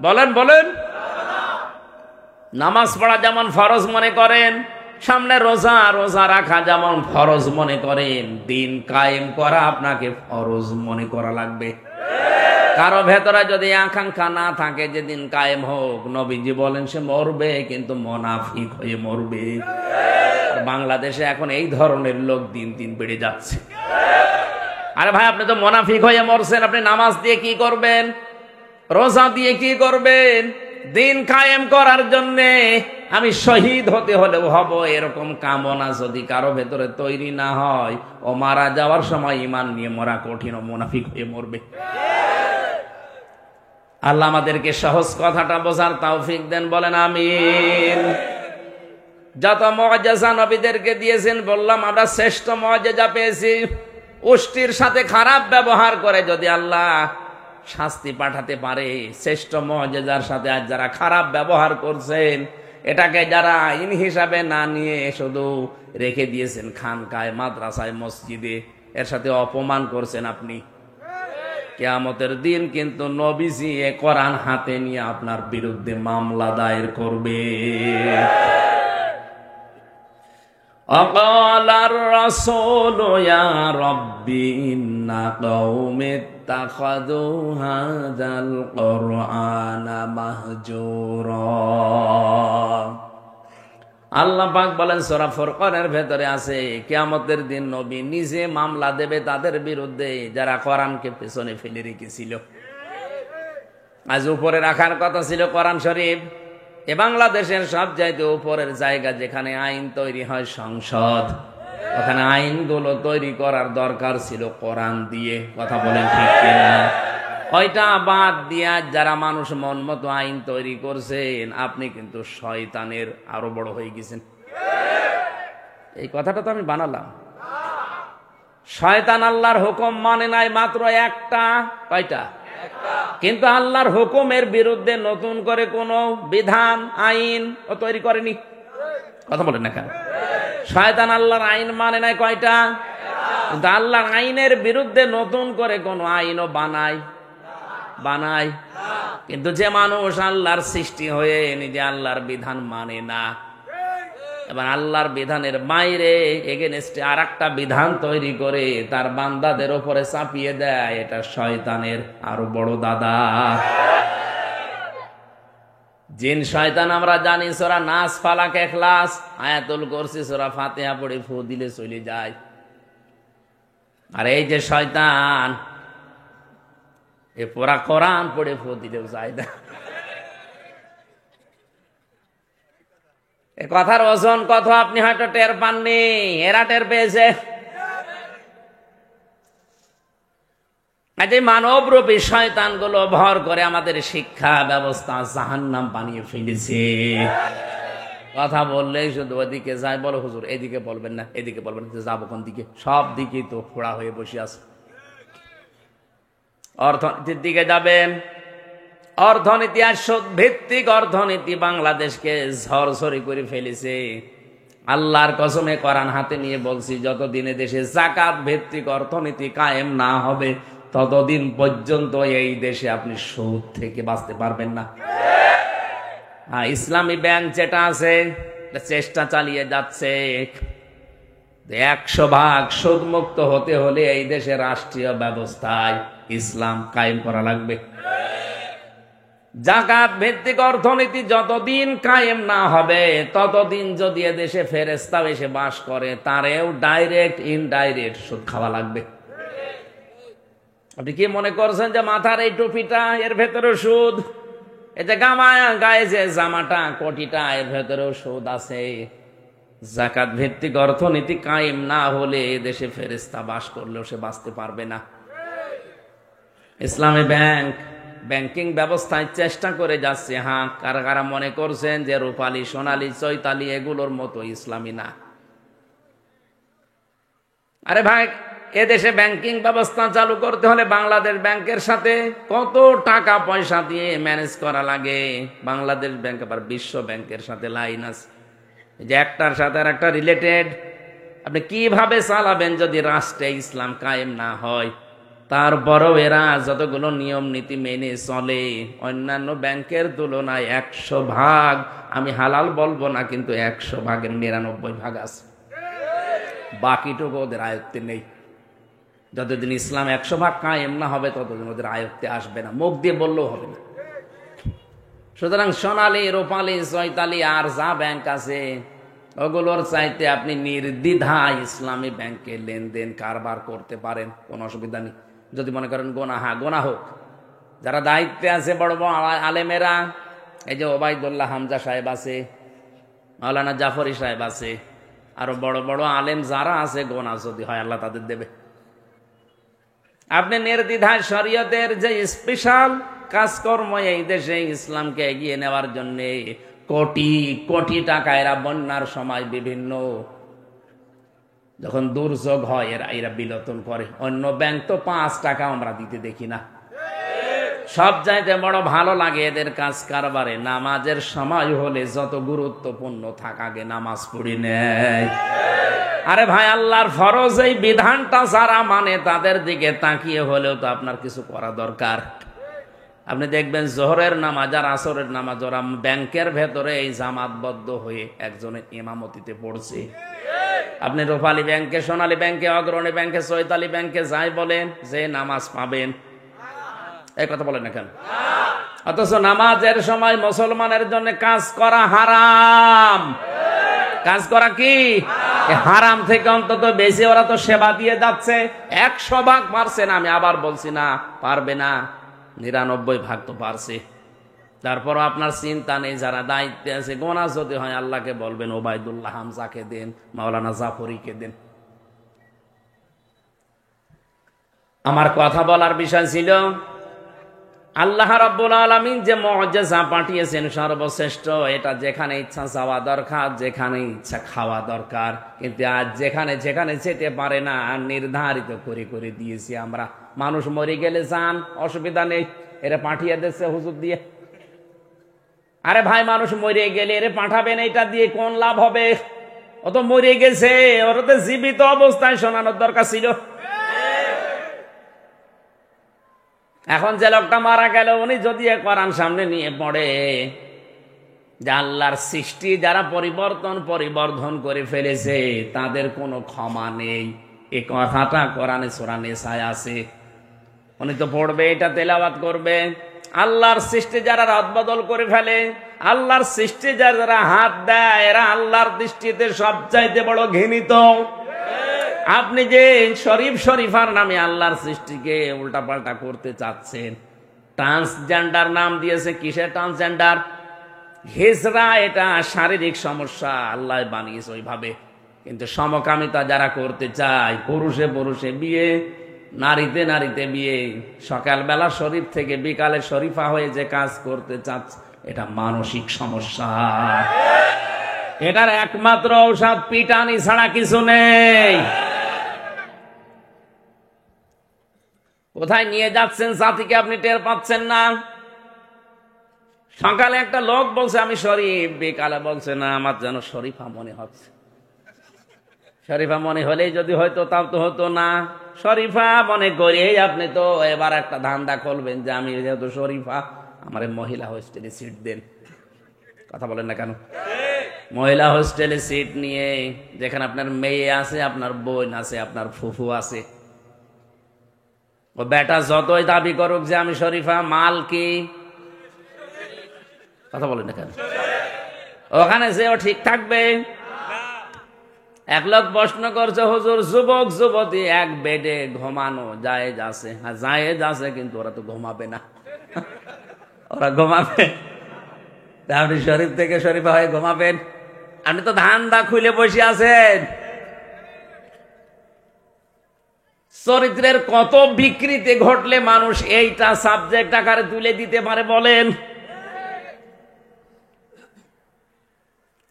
Speaker 1: বলেন বলেন। নামাজ পড়া যেমন ফরজ মনে করেন, সামনে রোজা, রোজা রাখা যেমন ফরজ মনে করেন, দিন কায়েম করা আপনাকে ফরজ মনে করা লাগবে। কারো ভেতরে যদি আকাঙ্ক্ষা না থাকে যে দিন কায়েম হোক, নবীজি বলেন সে মরবে, কিন্তু মুনাফিক হয়ে মরবে। বাংলাদেশে এখন এই ধরনের লোক দিন দিন বেড়ে যাচ্ছে। আরে ভাই, আপনি তো মুনাফিক হয়ে মরছেন, আপনি নামাজ দিয়ে কি করবেন, রোজা দিয়ে কি করবেন? দিন কায়েম করার জন্যে আমি শহীদ হতে হলেও হব, এরকম কামনা যদি কারো ভেতরে তৈরি না হয়, ও মারা যাওয়ার সময় ঈমান নিয়ে মরা কঠিন, ও মুনাফিক হয়ে মরবে। আল্লাহ আমাদেরকে সহজ কথাটা বোঝার তৌফিক দেন, বলেন আমিন। যত মুআজিজা নবীদেরকে দিয়েছেন, বললাম আমরা শ্রেষ্ঠ মুআজিজা পেয়েছি। উষ্টির সাথে খারাপ ব্যবহার করে যদি আল্লাহ শাস্তি পাঠাতে পারে, শ্রেষ্ঠ মুআজিজার সাথে আজ যারা খারাপ ব্যবহার করছেন, এটাকে যারা আইন হিসাবে না নিয়ে শুধু রেখে দিয়েছেন খানকায়, মাদ্রাসায়, মসজিদে, এর সাথে অপমান করছেন আপনি। কিয়ামতের দিন কিন্তু নবীজি এ কোরআন হাতে নিয়ে আপনার বিরুদ্ধে মামলা দায়ের করবে। وقال الرسول يا رب إن قوم اتخذوا هذا القرآن مهجورا। আল্লাহ পাক বলেন সূরা ফুরকানের ভেতরে আছে, কিয়ামতের দিন নবী নিজে মামলা দেবে তাদের বিরুদ্ধে যারা কোরআনকে পেছনে ফেলে রেখেছিল। আজ উপরে রাখার কথা ছিল কোরআন শরীফ। এ বাংলাদেশের সবচাইতে উপরের জায়গা যেখানে আইন তৈরি হয়, সংসদ। ওখানে আইনগুলো তৈরি করার দরকার ছিল কোরআন দিয়ে। কথা বলেন ঠিক কিনা? ওইটা বাদ দিয়া যারা মানুষ মন মতো আইন তৈরি করছেন, আপনি কিন্তু শয়তানের আরো বড় হয়ে গেছেন। এই কথাটা তো আমি বানালাম। শয়তান আল্লাহর হুকুম মানে নাই মাত্র একটা, কয়টা? কিন্তু আল্লাহর হুকুমের বিরুদ্ধে নতুন করে কোন বিধান, আইন ও তৈরি করেনি। কথা বলেন না কেন? শয়তান আল্লাহর আইন মানে নাই কয়টা? কিন্তু আল্লাহর আইনের বিরুদ্ধে নতুন করে কোন আইনও বানায়। কিন্তু যে মানুষ আল্লাহর সৃষ্টি হয়ে নিজে আল্লাহর বিধান মানে না, এবার আল্লাহর বিধানের বাইরে এগেনস্টে আর একটা বিধান তৈরি করে তার বান্দাদের উপরে চাপিয়ে দেয়, এটা শয়তানের আরো বড় দাদা। জিন শয়তান আমরা জানি, সূরা নাস, ফালাক, ইখলাস, আয়াতুল কুরসি, সূরা ফাতিহা পড়ে ফু দিলে চলে যায়। আর এই যে শয়তান, এ পুরা কোরআন পড়ে ফু দিলেও যায় না। এ কথার ওজন কত আপনি হয়তো টের পাননি, এরা টের পেয়েছে। আজ এই মানবরূপী শয়তানগুলো ভর করে আমাদের শিক্ষা ব্যবস্থা জাহান্নাম বানিয়ে ফেলেছে। কথা বললেই শুধু ওদিকে যায়, বলো হুজুর এদিকে বলবেন না, এদিকে বলবেন না, যাবো কোন দিকে? সব দিকেই তো ফোড়া হয়ে বসে আছে। অর্থনীতির দিকে যাবেন, অর্থনীতি আর সুদ ভিত্তিক অর্থনীতি বাংলাদেশকে ঝরঝরি করে ফেলেছে। আল্লাহর কসমে কোরআন হাতে নিয়ে বলছি, যতদিনে দেশে যাকাত ভিত্তিক অর্থনীতি কায়েম না হবে ততদিন পর্যন্ত এই দেশে আপনি সুদ থেকে বাঁচতে পারবেন না। ইসলামী ব্যাংক যেটা আছে চেষ্টা চালিয়ে যাচ্ছে 100% সুদ মুক্ত হতে হলে এই দেশে রাষ্ট্রীয় ব্যবস্থায় ইসলাম কায়েম করা লাগবে। যাকাত ভিত্তিক অর্থনীতি যতদিন কায়েম না হবে ততদিন যদি এদেশে ফেরেশতা এসে বাস করে তারেও ডাইরেক্ট ইনডাইরেক্ট সুদ খাওয়া লাগবে। আপনি কি মনে করছেন যে মাথার এই টুপিটা এর ভেতরে সুদ, এই যে গায়ে যে জামাটা কোটিটা এর ভেতরেও সুদ আছে? যাকাত ভিত্তিক অর্থনীতি কায়েম না হলে দেশে ফেরেশতা বাস করলেও সে বাঁচতে পারবে না। ইসলামী ব্যাংকিং ব্যবস্থায় চেষ্টা করে যাচ্ছে। কারা কারা মনে করছেন যে রূপালী, সোনালী, চৈতালি এগুলোর মতো ইসলামী না? আরে ভাই, এদেশে ব্যাংকিং ব্যবস্থা চালু করতে হলে বাংলাদেশ ব্যাংকের সাথে কত টাকা পয়সা দিয়ে ম্যানেজ করা লাগে। বাংলাদেশ ব্যাংক আবার বিশ্ব ব্যাংকের সাথে লাইন আছে, যে একটার সাথে আর একটা রিলেটেড। আপনি কিভাবে চালাবেন যদি রাষ্ট্রে ইসলাম কায়েম না হয়? তারপরও এরা যতগুলো নিয়ম নীতি মেনে চলে অন্যান্য ব্যাংকের তুলনায় 100%, আমি হালাল বলবো না, কিন্তু 100%-এর 99% আছে। বাকিটুকু ওদের আয়ত্তে নেই। যতদিন ইসলাম 100% কায়েম না হবে ততদিন ওদের আয়ত্তে আসবে না, মুখ দিয়ে বললেও হবে না। সুতরাং সোনালী, রূপালী, চৈতালি আর যা ব্যাংক আছে ওগুলোর চাইতে আপনি নির্দ্বিধায় ইসলামী ব্যাংকে লেনদেন কারবার করতে পারেন, কোনো অসুবিধা নেই। যদি মনে করেন গোনা হোক, যারা দায়িত্বে আছে বড় বড় আলেমেরা, এই যে ওবায়দুল্লাহ হামজা সাহেব আছে, মাওলানা জাফরি সাহেব আছে, আরো বড় বড় আলেম যারা আছে, গোনা যদি হয় আল্লাহ তাদের দেবে। আপনি নির্দ্বিধায় শরীয়তের যে স্পেশাল কাজকর্ম এই দেশে ইসলামকে এগিয়ে নেওয়ার জন্য কোটি কোটি টাকা এরা বন্যার সময় বিভিন্ন যখন দুর্যোগ হয় এরা বিলোপন করে। অন্য ব্যাংক তো 5 টাকা আমরা দিতে দেখি না। সব চাইতে বড় ভালো লাগে এদের কাজ কারবারে, নামাজের সময় হলে যত গুরুত্বপূর্ণ থাকা আগে নামাজ পড়ি নেয়। আরে ভাই, আল্লাহর ফরজ এই বিধানটা যারা মানে তাদের দিকে তাকিয়ে হলেও তো আপনার কিছু করা দরকার। আপনি দেখবেন জোহরের নামাজ আর আসরের নামাজ ওরা ব্যাংকের ভেতরে এই জামাতবদ্ধ হয়ে একজনের ইমামতিতে পড়ছে। আপনি রূপালী ব্যাংকে, সোনালী ব্যাংকে, অগ্রণী ব্যাংকে, চৈতালি ব্যাংকে যাই বলেন যে নামাজ পাবেন, এই কথা বলেন না কেন? অথচ নামাজের সময় মুসলমানের জন্য কাজ করা হারাম। কাজ করা কি হারাম থেকে অন্তত বেশি ওরা তো সেবা দিয়ে যাচ্ছে। 100% পারছে না, আমি আবার বলছি না পারবে না, 99% তো পারছে। তারপরও আপনার চিন্তা নেই, যারা দায়িত্বে আছে গোনা যদি হয় আল্লাহকে বলবেন ওবায়দুল্লাহ হামজাকে দেন, মাওলানা জাফরিকে দেন। আমার কথা বলার বিষয় ছিল আল্লাহ রাব্বুল আলামিন যে মুআজিজা পাঠিয়েছেন সর্বশ্রেষ্ঠ, এটা যেখানে ইচ্ছা যাওয়া দরকার, যেখানে ইচ্ছা খাওয়া দরকার। কিন্তু আজ যেখানে যেখানে যেতে পারে না নির্ধারিত করে করে দিয়েছি আমরা। মানুষ মরে গেলে যান, অসুবিধা নেই, এরা পাঠিয়ে দিচ্ছে হুজুর দিয়ে। আরে ভাই, মানুষ মরে গেলে এরে পাঠাবেন, এটা দিয়ে কোন লাভ হবে? ও তো মরে গেছে, ওর তো জীবিত অবস্থায় শোনানোর দরকার ছিল। এখন যে লোকটা মারা গেল উনি যদি কোরআন সামনে নিয়ে পড়ে যে আল্লাহর সৃষ্টি যারা পরিবর্ধন করে ফেলেছে তাদের কোনো ক্ষমা নেই, এই কথাটা কোরআনে সূরা নিসায় আছে, উনি তো পড়বে, এটা তেলাওয়াত করবে। আল্লাহর সৃষ্টি যারা রদবদল করে ফেলে, আল্লাহর সৃষ্টি যারা হাত দেয়, এরা আল্লাহর দৃষ্টিতে সবচাইতে বড় ঘৃণিত। আপনি যে শরীফার নামে আল্লাহর সৃষ্টিকে উল্টাপাল্টা করতে চাচ্ছেন, ট্রান্সজেন্ডার নাম দিয়েছে। কিসের ট্রান্সজেন্ডার? হিজরা, এটা শারীরিক সমস্যা, আল্লাহ বানিয়েছে ওইভাবে। কিন্তু সমকামিতা যারা করতে চায়, পুরুষে পুরুষে বিয়ে, নারীতে নারীতে বিয়ে, সকালবেলা শরীফ থেকে বিকালে শরীফা হয়ে যে কাজ করতে চাচ্ছে, এটা মানসিক সমস্যা। এটার একমাত্র ঔষধ পিটানি ছাড়া কিছু নেই। কোথায় নিয়ে যাচ্ছেন জাতিকে আপনি টের পাচ্ছেন না। সকালে একটা লোক বলছে আমি শরীফ, বিকালে বলছে না আমার যেন শরীফা মনে হচ্ছে। শরীফা মনে হলেই যদি হয়তো তাও তো হতো না। শরীফা মনে করে আপনি তো এবার একটা ধান্দা করবেন যে আমি যেহেতু শরীফা, আমার মহিলা হোস্টেলে সিট দেন। কথা বলেন না কেন? মহিলা হোস্টেলে সিট নিয়ে, যেখানে আপনার মেয়ে আছে, আপনার বোন আছে, আপনার ফুফু আছে, ও বেটা যতই দাবি করুক যে আমি শরীফা, মাল কি? কথা বলেন না কেন? ওখানে যে ও ঠিক থাকবে? এক লোক প্রশ্ন করছে, হুজুর যুবক যুবতী এক বেডে ঘুমানো জায়েজ আছে? হ্যাঁ জায়েজ আছে, কিন্তু ওরা তো ঘুমাবে না। ওরা ঘুমাবে? আপনি শরীফ থেকে শরীফা হয়ে ঘুমাবেন? আপনি তো ধান্দা খুলে বসে আছেন। চরিত্রের কত বিকৃতি ঘটলে মানুষ এইটা সাবজেক্ট আকারে তুলে দিতে পারে বলেন?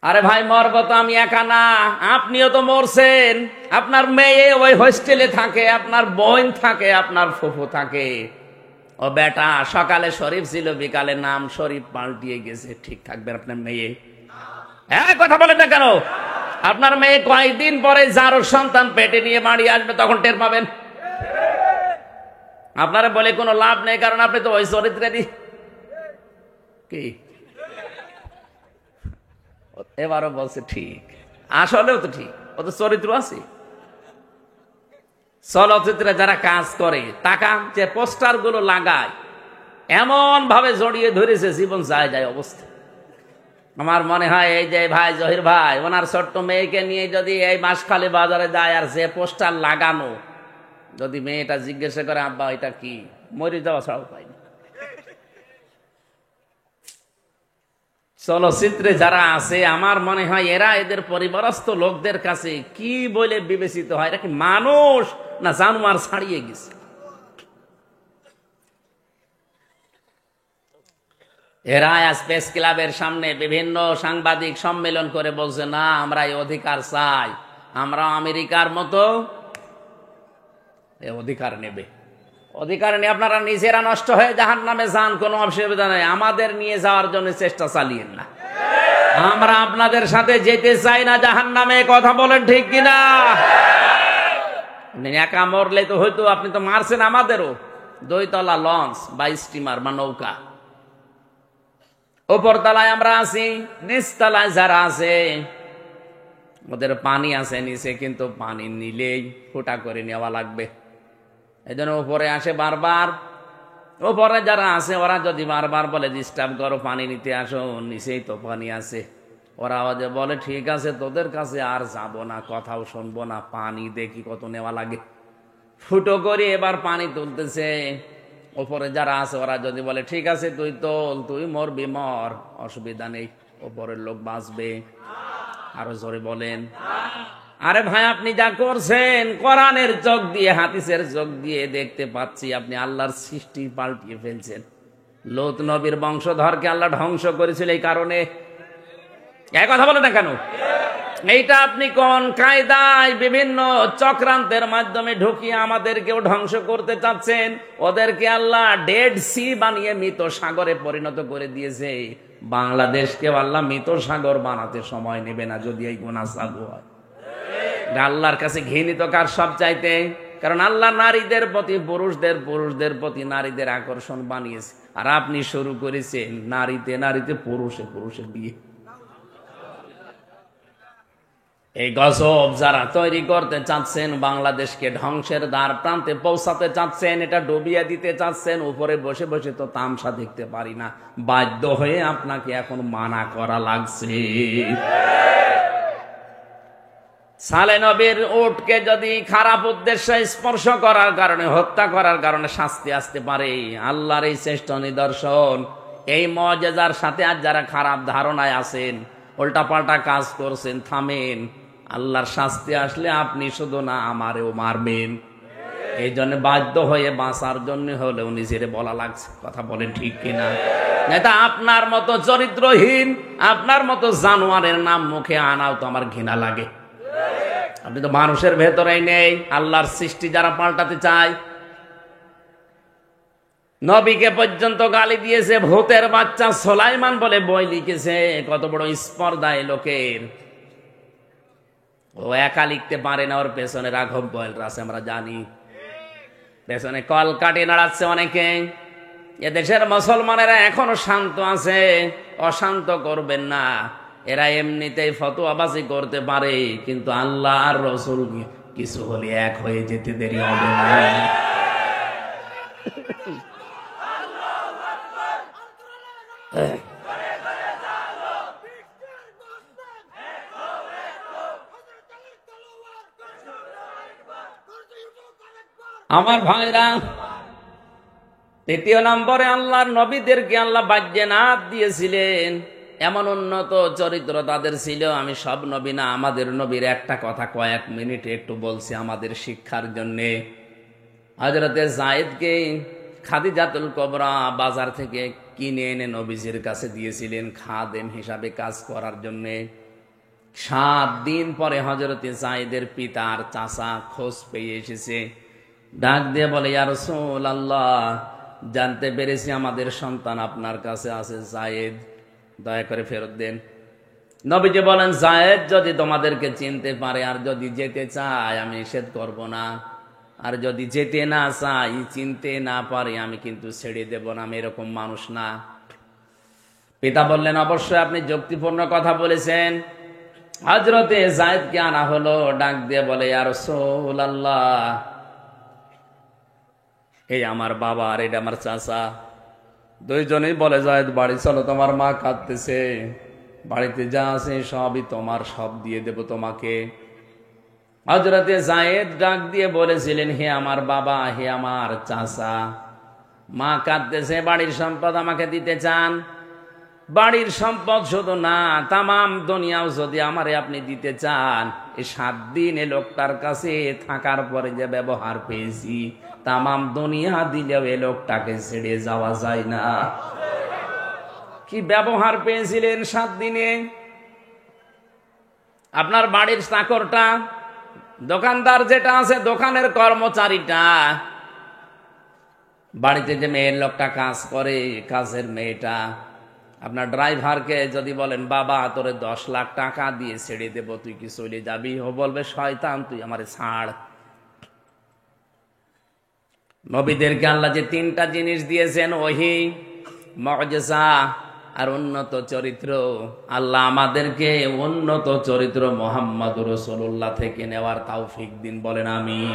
Speaker 1: আরে ভাই, মরব তো আমি একা না, আপনিও তো মরছেন। আপনার মেয়ে ওই হোস্টেলে থাকে, আপনার বোন থাকে, আপনার ফুফু থাকে। ও বেটা সকালে শরীফ ছিল, বিকালে নাম শরীফ পাল্টিয়ে গেছে। ঠিক থাকবে আপনার মেয়ে? হ্যাঁ, কথা বলেন না কেন? আপনার মেয়ে কয়েকদিন পরে যার সন্তান পেটে নিয়ে বাড়ি আসবে, তখন টের পাবেন। আপনারা বলে কোনো লাভ নেই, কারণ আপনি তো ওই চরিত্রেরই। কি এবারও বলছে ঠিক, আসলেও তো ঠিক, ও তো চরিত্র আছে। চলচ্চিত্রে যারা কাজ করে, টাকা যে পোস্টার গুলো লাগায়, এমন ভাবে জড়িয়ে ধরেছে জীবন যায় যায় অবস্থা। আমার মনে হয় এই যে ভাই জহির ভাই, ওনার ছোট্ট মেয়েকে নিয়ে যদি এই বাঁশখালী বাজারে যায়, আর যে পোস্টার লাগানো, যদি মেয়েটা জিজ্ঞাসা করে আব্বা এটা কি, মরে যাওয়া ছাড়াও পাইনি। চলচ্চিত্রে যারা আছে, আমার মনে হয় এরা এদের পরিবারস্থ লোকদের কাছে কি বলে বিবেচিত হয়, এরা কি মানুষ না জানোয়ার ছাড়িয়ে গেছে? এরা প্রেস ক্লাবের সামনে বিভিন্ন সাংবাদিক সম্মেলন করে বলছে, না আমরা এই অধিকার চাই, আমরা আমেরিকার মতো এই অধিকার নেবে। অধিকার নিয়ে আপনারা নিজেরা নষ্ট হয়ে জাহান্নামে যান, কোনো অসুবিধা নেই, আমাদের নিয়ে যাওয়ার জন্য চেষ্টা চালিয়েন না। আমরা আপনাদের সাথে যেতে চাই না জাহান্নামে। কথা বলেন ঠিক কিনা? একা মরলে তো হয়তো, আপনি তো মারছেন আমাদেরও। 2 তলা লঞ্চ বা স্টিমার বা নৌকা, ওপর তলায় আমরা আছি, নিচতলায় যারা আছে ওদের পানি আছে নিচে, কিন্তু পানি নিলেই ফুটা করে নেওয়া লাগবে। এই জন্য উপরে আসে বারবার। উপরে যারা আছে ওরা যদি বারবার বলে ডিস্টার্ব করো, পানি নিতে আসো, নিচেই তো পানি আছে, ওরা বলে ঠিক আছে তোদের কাছে আর যাব না, কথাও শুনবো না, পানি দেখি কত নেওয়া লাগে। ফুটো করে এবার পানি তুলতেছে। ওপরে যারা আছে ওরা যদি বলে ঠিক আছে তুই তোল, তুই মরবি মর, অসুবিধা নেই, ওপরের লোক বাঁচবে। আরো জোরে বলেন। আরে ভাই, আপনি যা করছেন কোরআনের চোখ দিয়ে, হাদিসের চোখ দিয়ে দেখতে পাচ্ছি, আপনি আল্লাহর সৃষ্টি পাল্টিয়ে ফেলছেন। লূত নবীর বংশধরকে আল্লাহ ধ্বংস করেছিল এই কারণে। এই কথা বলে না কেন? এইটা আপনি কোন কায়দায় বিভিন্ন চক্রান্তের মাধ্যমে ঢুকিয়ে আমাদেরকেও ধ্বংস করতে চাচ্ছেন? ওদেরকে আল্লাহ ডেড সি বানিয়ে মৃত সাগরে পরিণত করে দিয়েছে। বাংলাদেশকেও আল্লাহ মৃত সাগর বানাতে সময় নেবে না, যদি এই গুনাহ চালু হয়। আল্লাহর কাছে ঘৃণিত কার সব চাইতে? কারণ আল্লাহ নারীদের প্রতি পুরুষদের, পুরুষদের প্রতি নারীদের আকর্ষণ বানিয়েছে, আর আপনি শুরু করেছেন নারীতে নারীতে, পুরুষে পুরুষে বিয়ে। এই গজব যারা তৈরি করতে চাচ্ছেন, বাংলাদেশকে ধ্বংসের দ্বার প্রান্তে পৌঁছাতে চাচ্ছেন, এটা ডুবিয়ে দিতে চাচ্ছেন, উপরে বসে বসে তো তামসা দেখতে পারি না, বাধ্য হয়ে আপনাকে এখন মানা করা লাগছে। সালে নবীর উটকে যদি খারাপ উদ্দেশ্যে স্পর্শ করার কারণে, হত্যা করার কারণে শাস্তি আসতে পারে, আল্লাহর এই শ্রেষ্ঠ নিদর্শন, এই মুআজিজার সাথে আজ যারা খারাপ ধারণায় আছেন, উল্টাপাল্টা কাজ করছেন, থামেন। আল্লাহর শাস্তি আসলে আপনি শুধু না, আমারেও মারবেন। এই জন্য বাধ্য হয়ে বাঁচার জন্য হলেও নিজেরে বলা লাগছে। কথা বলেন ঠিক কিনা? এটা আপনার মতো চরিত্রহীন, আপনার মতো জানোয়ারের নাম মুখে আনাও তো আমার ঘৃণা লাগে। আপনি তো মানুষের ভেতরেই নেই। আল্লাহর সৃষ্টি যারা পাল্টাতে চায়, নবীকে পর্যন্ত গালি দিয়েছে, ভূতের বাচ্চা সোলাইমান বলে বই লিখেছে। কত বড় স্পর্ধা এই লোকের! ও একা লিখতে পারে না, ওর পেছনে রাঘব বয়েলরা আছে, আমরা জানি। পেছনে কলকাঠি নাড়াচ্ছে অনেকে। এদেশের মুসলমানেরা এখনো শান্ত আছে, অশান্ত করবেন না। এরা এমনিতেই ফতোয়াবাজি করতে পারে, কিন্তু আল্লাহ আর রসুল কিছু হলে এক হয়ে যেতে দেরি হবে না। আমার ভাইরা, তৃতীয় নম্বরে আল্লাহর নবীদেরকে আল্লাহ বাজ্যেনাত দিয়েছিলেন। এমন উন্নত চরিত্র তাদের ছিল। আমি সব নবী না, আমাদের নবীর একটা কথা কয়েক মিনিটে একটু বলছি আমাদের শিক্ষার জন্যে। হযরতে যায়েদকে খাদিজাতুল কুবরা বাজার থেকে কিনে এনে নবীজির কাছে দিয়েছিলেন খাদেম হিসাবে কাজ করার জন্যে। 7 দিন পরে হযরতে যায়েদের পিতার চাচা খোঁজ পেয়ে এসেছে, ডাক দিয়ে বলে, ইয়া রাসূলুল্লাহ, জানতে পেরেছি আমাদের সন্তান আপনার কাছে আছে, যায়েদ, দয়া করে ফেরত দেন। নবীজি বলেন, যায়েদ যদি তোমাদেরকে চিনতে পারে আর যদি যেতে চায় আমি নিষেধ করব না, আর যদি যেতে না চাই, চিনতে না পারে, আমি কিন্তু ছেড়ে দেব না, আমি এরকম মানুষ না। পিতা বললেন, অবশ্যই আপনি যুক্তিপূর্ণ কথা বলেছেন। হযরতে যায়েদকে আনা হলো, ডাক দিয়ে বলে, ইয়া রাসূলুল্লাহ, এই আমার বাবা আর এটা আমার চাচা। দুইজনেই বলে, যায়েদ বাড়ি চলো, তোমার মা কাঁদতেছে, বাড়িতে যা আছে সবই তোমার, সব দিয়ে দেব তোমাকে। হযরতে যায়েদ ডাক দিয়ে বলেছিলেন, হে আমার বাবা, হে আমার চাচা, মা কাঁদতেছে, বাড়ির সম্পদ আমাকে দিতে চান। বাড়ির সম্পদ শুধু না, তামাম দুনিয়াও যদি আমারে আপনি দিতে চান, এই 7 দিন এ লোকটার কাছে থাকার পরে যে ব্যবহার পেয়েছি, তামাম দুনিয়া দিলেও এ লোকটাকে ছেড়ে যাওয়া যায় না। কি ব্যবহার পেয়েছিলেন 7 দিনে? আপনার বাড়ির চাকরটা, দোকানদার যেটা আছে, দোকানের কর্মচারীটা, বাড়িতে যে মেয়ের লোকটা কাজ করে, কাজের মেয়েটা, আপনার ড্রাইভারকে যদি বলেন, বাবা তোরে 10 লাখ টাকা দিয়ে ছেড়ে দেব, তুই কি চলে যাবি? ও বলবে, শয়তান, তুই আমারে ছাড়। নবীদেরকে আল্লাহ যে 3টা জিনিস দিয়েছেন, ওহী, মুআজিজা আর উন্নত চরিত্র, আল্লাহ আমাদেরকে উন্নত চরিত্র মুহাম্মদুর রাসূলুল্লাহ থেকে নেওয়ার তৌফিক দিন, বলেন আমিন।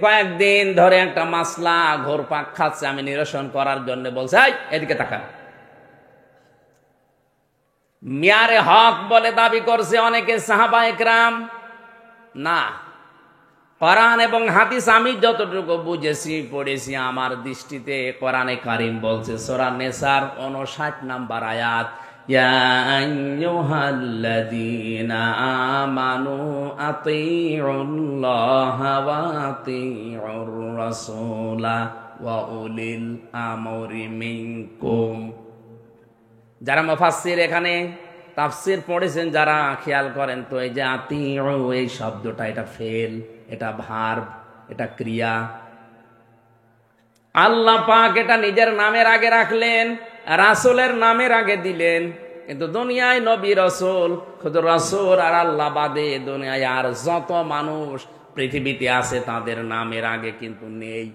Speaker 1: কয়েকদিন ধরে একটা মাসলা ঘুরপাক খাচ্ছে, আমি নিরসন করার জন্য বলছি, এদিকে তাকান। মিয়ারে হক বলে দাবি করছে অনেকে সাহাবায়ে কেরাম। না, কোরআন এবং হাদিস আমি যতটুকু বুঝেছি, পড়েছি, আমার দৃষ্টিতে কোরআনে কারীম বলছে, সূরা নিসার 59 নম্বর আয়াত, ইয়া আইয়ুহাল্লাযীনা আমানু আতিউল্লাহা ওয়া আতিউর রাসূলা ওয়া উলিল আমরি মিনকুম। যারা মুফাসসির এখানে তাফসীর পড়েছেন, যারা খেয়াল করেন তো, এই যে আতিউ, এই শব্দটা, এটা ফেল, এটা ভার্ব, এটা ক্রিয়া। আল্লাহ পাক এটা নিজের নামের আগে রাখলেন, রাসূলের নামের আগে দিলেন। কিন্তু দুনিয়ায় নবী রাসূল, শুধু রাসূল আর আল্লাহ বাদে দুনিয়ায় আর যত মানুষ পৃথিবীতে আছে, তাদের নামের আগে কিন্তু নেই।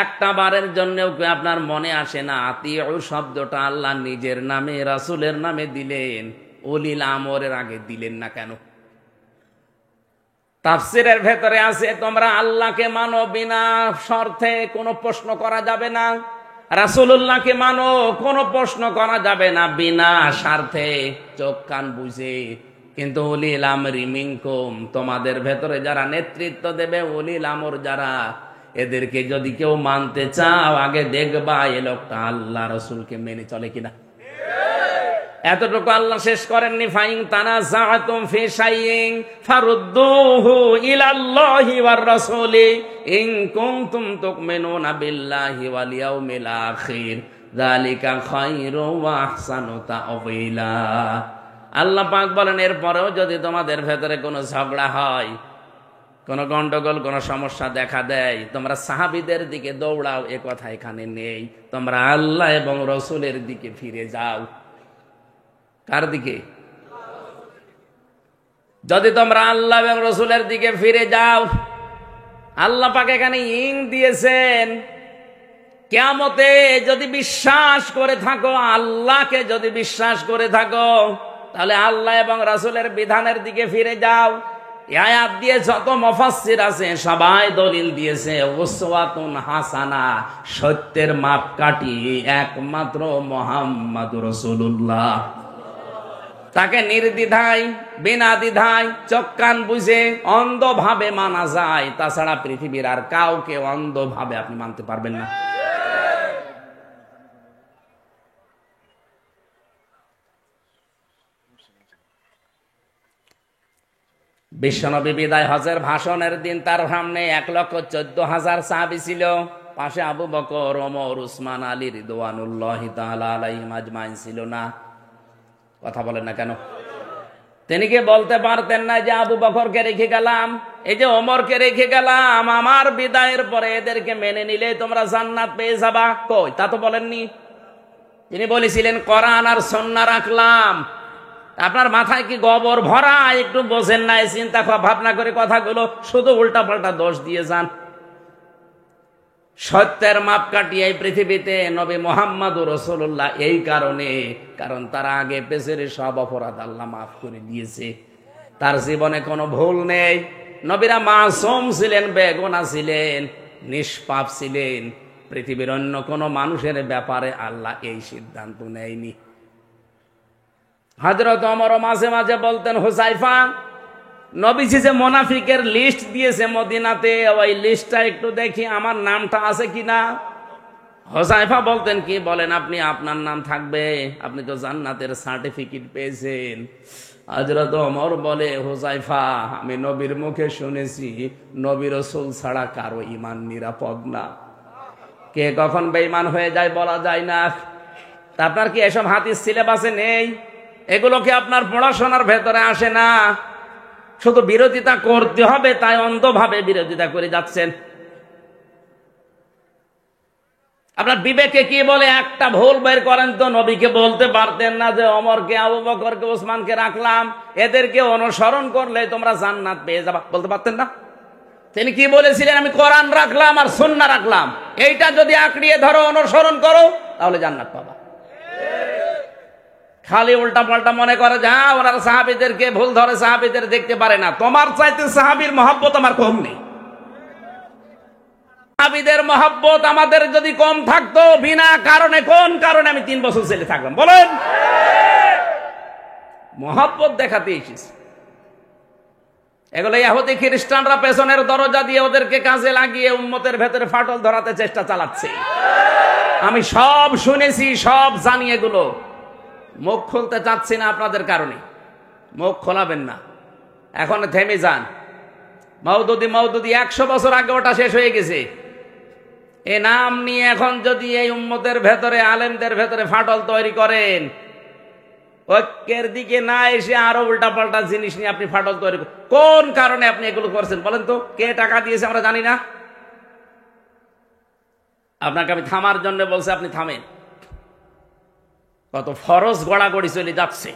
Speaker 1: একটা বারের জন্যও কি আপনার মনে আসে না আতিউ শব্দটা আল্লাহ নিজের নামে, রাসূলের নামে দিলেন, উলিল আমরের আগে দিলেন না কেন? তাফসীরের ভেতরে আছে, তোমরা আল্লাহকে মানো, বিনা শর্তে কোনো প্রশ্ন করা যাবে না। রাসূলুল্লাহকে মানো, কোনো প্রশ্ন করা যাবে না, বিনা স্বার্থে, চোখ কান বুঝে। কিন্তু উলিল আমরি মিনকুম, তোমাদের ভেতরে যারা নেতৃত্ব দেবে, উলিল আমর যারা, এদেরকে যদি কেউ মানতে চাও, আগে দেখবা এ লোকটা আল্লাহ রাসূলকে মেনে চলে কিনা। এতটুকু আল্লাহ শেষ করেননি, ফাইন তানাযাআতুম ফি শাইইন ফারুদ্দুহু ইলাল্লাহি ওয়ার রাসূলি ইন কুনতুম তুমিনুনা বিল্লাহি ওয়াল ইয়াউমিল আখির যালিকা খায়রু ওয়া আহসানু তা'ওয়িলা। আল্লাহ পাক বলেন, এরপরেও যদি তোমাদের ভেতরে কোনো ঝগড়া হয়, কোনো গন্ডগোল, কোনো সমস্যা দেখা দেয়, তোমরা সাহাবীদের দিকে দৌড়াও, এ কথা এখানে নেই। তোমরা আল্লাহ এবং রাসূলের দিকে ফিরে যাও। কার দিকে? যদি তোমরা আল্লাহ এবং রসুলের দিকে ফিরে যাও, আল্লাহ পাক এখানে ইং দিয়েছেন, কিয়ামতে যদি বিশ্বাস করে থাকো, আল্লাহকে যদি বিশ্বাস করে থাকো, তাহলে আল্লাহ এবং রাসূলের বিধানের দিকে ফিরে যাও। এই আয়াত দিয়ে যত মুফাসসির আছে সবাই দলিল দিয়েছে উসওয়াতুন হাসানা, সত্যের মাপকাঠি একমাত্র মুহাম্মদুর রাসূলুল্লাহ। তাকে নির্দ্বিধায় বিনা দ্বিধায় চোখ কান বুঝে অন্ধভাবে মানা যায়, তাছাড়া পৃথিবীর আর কাউকে অন্ধভাবে আপনি মানতে পারবেন না। বিশ্বনবী বিদায় হজের ভাষণের দিন তার সামনে 1,14,000 সাহাবী ছিল, পাশে আবু বকর, ওমর, উসমান, আলী রিদওয়ানুল্লাহি তাআলা আলাইহিম আজমাইন ছিল না? কথা বলেন না কেন? তিনি কি বলতে পারতেন না যে আবু বকরকে রেখে গেলাম, এই যে ওমরকে রেখে গেলাম, আমার বিদায়ের পরে এদেরকে মেনে নিলে তোমরা জান্নাত পেয়ে যাবা? কই, তা তো বলেননি। তিনি বলেছিলেন কোরআন আর সুন্নাহ রাখলাম। আপনার মাথায় কি গোবর ভরা? একটু বোঝেন না, চিন্তা ভাবনা করে কথাগুলো শুধু উল্টা পাল্টা দোষ দিয়ে যান। সত্যের মাপকাঠি এই পৃথিবীতে নবী মুহাম্মদুর রাসূলুল্লাহ, এই কারণে, কারণ তার আগে পেছনের সব অপরাধ আল্লাহ মাফ করে দিয়েছে। তার জীবনে কোনো ভুল নেই। নবীরা মাসুম ছিলেন, বেগুনাহ ছিলেন, নিষ্পাপ ছিলেন। পৃথিবীর অন্য কোনো মানুষের ব্যাপারে আল্লাহ এই সিদ্ধান্ত নেয়নি। হযরত ওমর মাঝে মাঝে বলতেন, হুযায়ফা, নবীজি যে মুনাফিকের লিস্ট দিয়েছে মদিনাতে, ওই লিস্টটা একটু দেখি আমার নামটা আছে কিনা। হুযায়ফা বলতেন, কি বলেন আপনি, আপনার নাম থাকবে? আপনি তো জান্নাতের সার্টিফিকেট পেয়েছেন। হযরত ওমর বলে, হুযায়ফা, আমি নবীর মুখে শুনেছি নবী রাসূল ছাড়া কারো ঈমান নিরাপদ না। কে কখন বেঈমান হয়ে যায় বলা যায় না। তা আপনার কি এসব হাদিস সিলেবাসে নেই? এগুলো কি আপনার পড়াশোনার ভেতরে আসে না? শুধু বিরোধিতা করতে হবে তাই অন্ধভাবে বিরোধিতা করে যাচ্ছেন। আপনার বিবেকে কি বলে? একটা ভুল বের করেন তো। নবীকে বলতে পারতেন না যে ওমরকে, আবু বকরকে, ওসমানকে রাখলাম, এদেরকে অনুসরণ করলে তোমরা জান্নাত পেয়ে যাবা? বলতে পারতেন না? তিনি কি বলেছিলেন? আমি কোরআন রাখলাম আর সুন্নাহ রাখলাম, এইটা যদি আঁকড়িয়ে ধরো, অনুসরণ করো, তাহলে জান্নাত পাবা। খালি উল্টা পাল্টা মনে করে যা ওনারা সাহাবীদেরকে ভুল ধরে, সাহাবীদের দেখতে পারে না। তোমার চাইতে সাহাবীর মহব্বত আমার কম নেই। সাহাবীদের মহব্বত আমাদের যদি কম থাকতো, বিনা কারণে, কোন কারণে আমি 3 বছর জেলে থাকলাম বলেন? মহব্বত দেখাতে এসেছি। এগুলো ইহুদি খ্রিস্টানরা পেছনের দরজা দিয়ে ওদেরকে কাজে লাগিয়ে উম্মতের ভেতরে ফাটল ধরাতে চেষ্টা চালাচ্ছে। আমি সব শুনেছি, সব জানি। এগুলো মুখ খুলতে চাচ্ছি না আপনাদের কারণে। মুখ খোলাবেন না, এখন থেমে যান। মওদুদি 100 বছর আগে ওটা শেষ হয়ে গেছে। এ নাম নিয়ে এখন যদি এই উম্মতের ভেতরে, আলেমদের ভেতরে ফাটল তৈরি করেন, ঐক্যের দিকে না এসে আরো উল্টা পাল্টা জিনিস নিয়ে আপনি ফাটল তৈরি করেন, কোন কারণে আপনি এগুলো করছেন বলেন তো? কে টাকা দিয়েছে আমরা জানি না? আপনাকে আমি থামার জন্য বলছি, আপনি থামেন। কত ফরজ গড়াগড়ি চলে যাচ্ছে।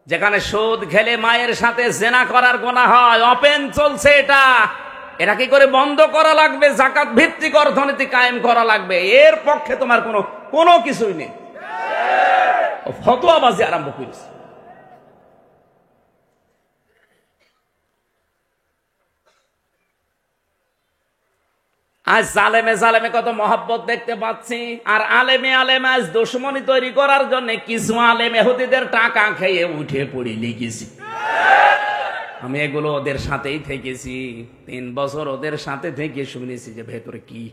Speaker 1: যেখানে সুদ খেলে মায়ের সাথে জেনা করার গুনাহ হয়, ওপেন চলছে এটা। এটা কি করে বন্ধ করা লাগবে? যাকাত ভিত্তিক অর্থনীতি কায়েম করা লাগবে। এর পক্ষে তোমার কোনো কিছুই নেই। ফতোয়াবাজি আরম্ভ করেছে। আজ জালেমে জালেমে কত মহব্বত দেখতে পাচ্ছি, আর আলেমে আলেমে আজ দুশমনী তৈরি করার জন্য কিছু আলেম ইহুদিদের টাকা খেয়ে উঠে পড়ে লিখেছি। আমি এগুলো ওদের সাথেই থেকেছি, 3 বছর ওদের সাথে থেকে শুনেছি যে ভেতরে কি।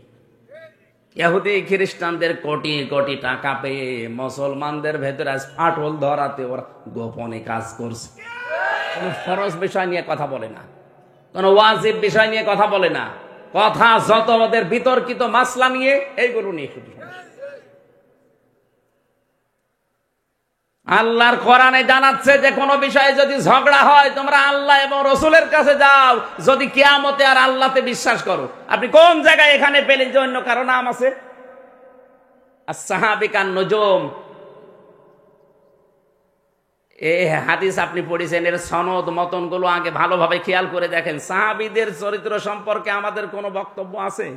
Speaker 1: ইহুদি খ্রিস্টানদের কোটি কোটি টাকা পেয়ে মুসলমানদের ভেতরে আজ ফাটল ধরাতে ওরা গোপনে কাজ করছে। কোন ফরজ বিষয় নিয়ে কথা বলে না, কোন ওয়াজিব বিষয় নিয়ে কথা বলে না। কথা যত ওদের বিতর্কিত মাসলা নিয়ে, এইগুলো নিয়ে শুধু। আল্লাহর কোরআনে জানাচ্ছে যে কোন বিষয়ে যদি ঝগড়া হয়, তোমরা আল্লাহ এবং রসুলের কাছে যাও, যদি কিয়ামতে আর আল্লাহতে বিশ্বাস করো। আপনি কোন জায়গায় এখানে পেলেন যে অন্য কারো নাম আছে? as-sahabikan nujum, এই হাদিস আপনি পড়েছেন, এর সনদ মতন গুলো আগে ভালোভাবে খেয়াল করে দেখেন। সাহাবীদের চরিত্র সম্পর্কে আমাদের কোনো বক্তব্য আছে?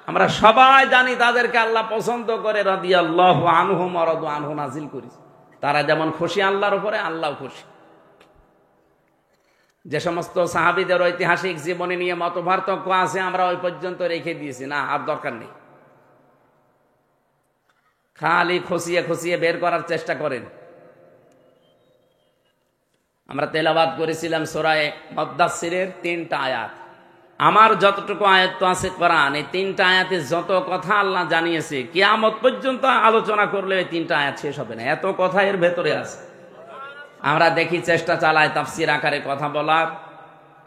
Speaker 1: আমরা সবাই জানি তাদেরকে আল্লাহ পছন্দ করে, রাদিয়াল্লাহু আনহুম ওয়া রাদু আনহু নাজিল করেছে। তারা যেমন খুশি আল্লাহর উপরে, আল্লাহও খুশি। যে সমস্ত সাহাবীদের ঐতিহাসিক জীবনী নিয়ে মতপার্থক্য আছে আমরা ওই পর্যন্ত রেখে দিয়েছি, না আর দরকার নেই। খালি খুশিয়ে খুশিয়ে বের করার চেষ্টা করেন। আমরা তেলাওয়াত করেছিলাম সূরা মুদ্দাসসিরের 3টা আয়াত। আমার যতটুকু আয়াত আছে কোরআন, এই 3টা আয়াতে যত কথা আল্লাহ জানিয়েছে, কিয়ামত পর্যন্ত আলোচনা করলে এই 3টা আয়াত শেষ হবে না, এত কথা এর ভেতরে আছে। আমরা দেখি, চেষ্টা চালাই তাফসীর আকারে কথা বলার।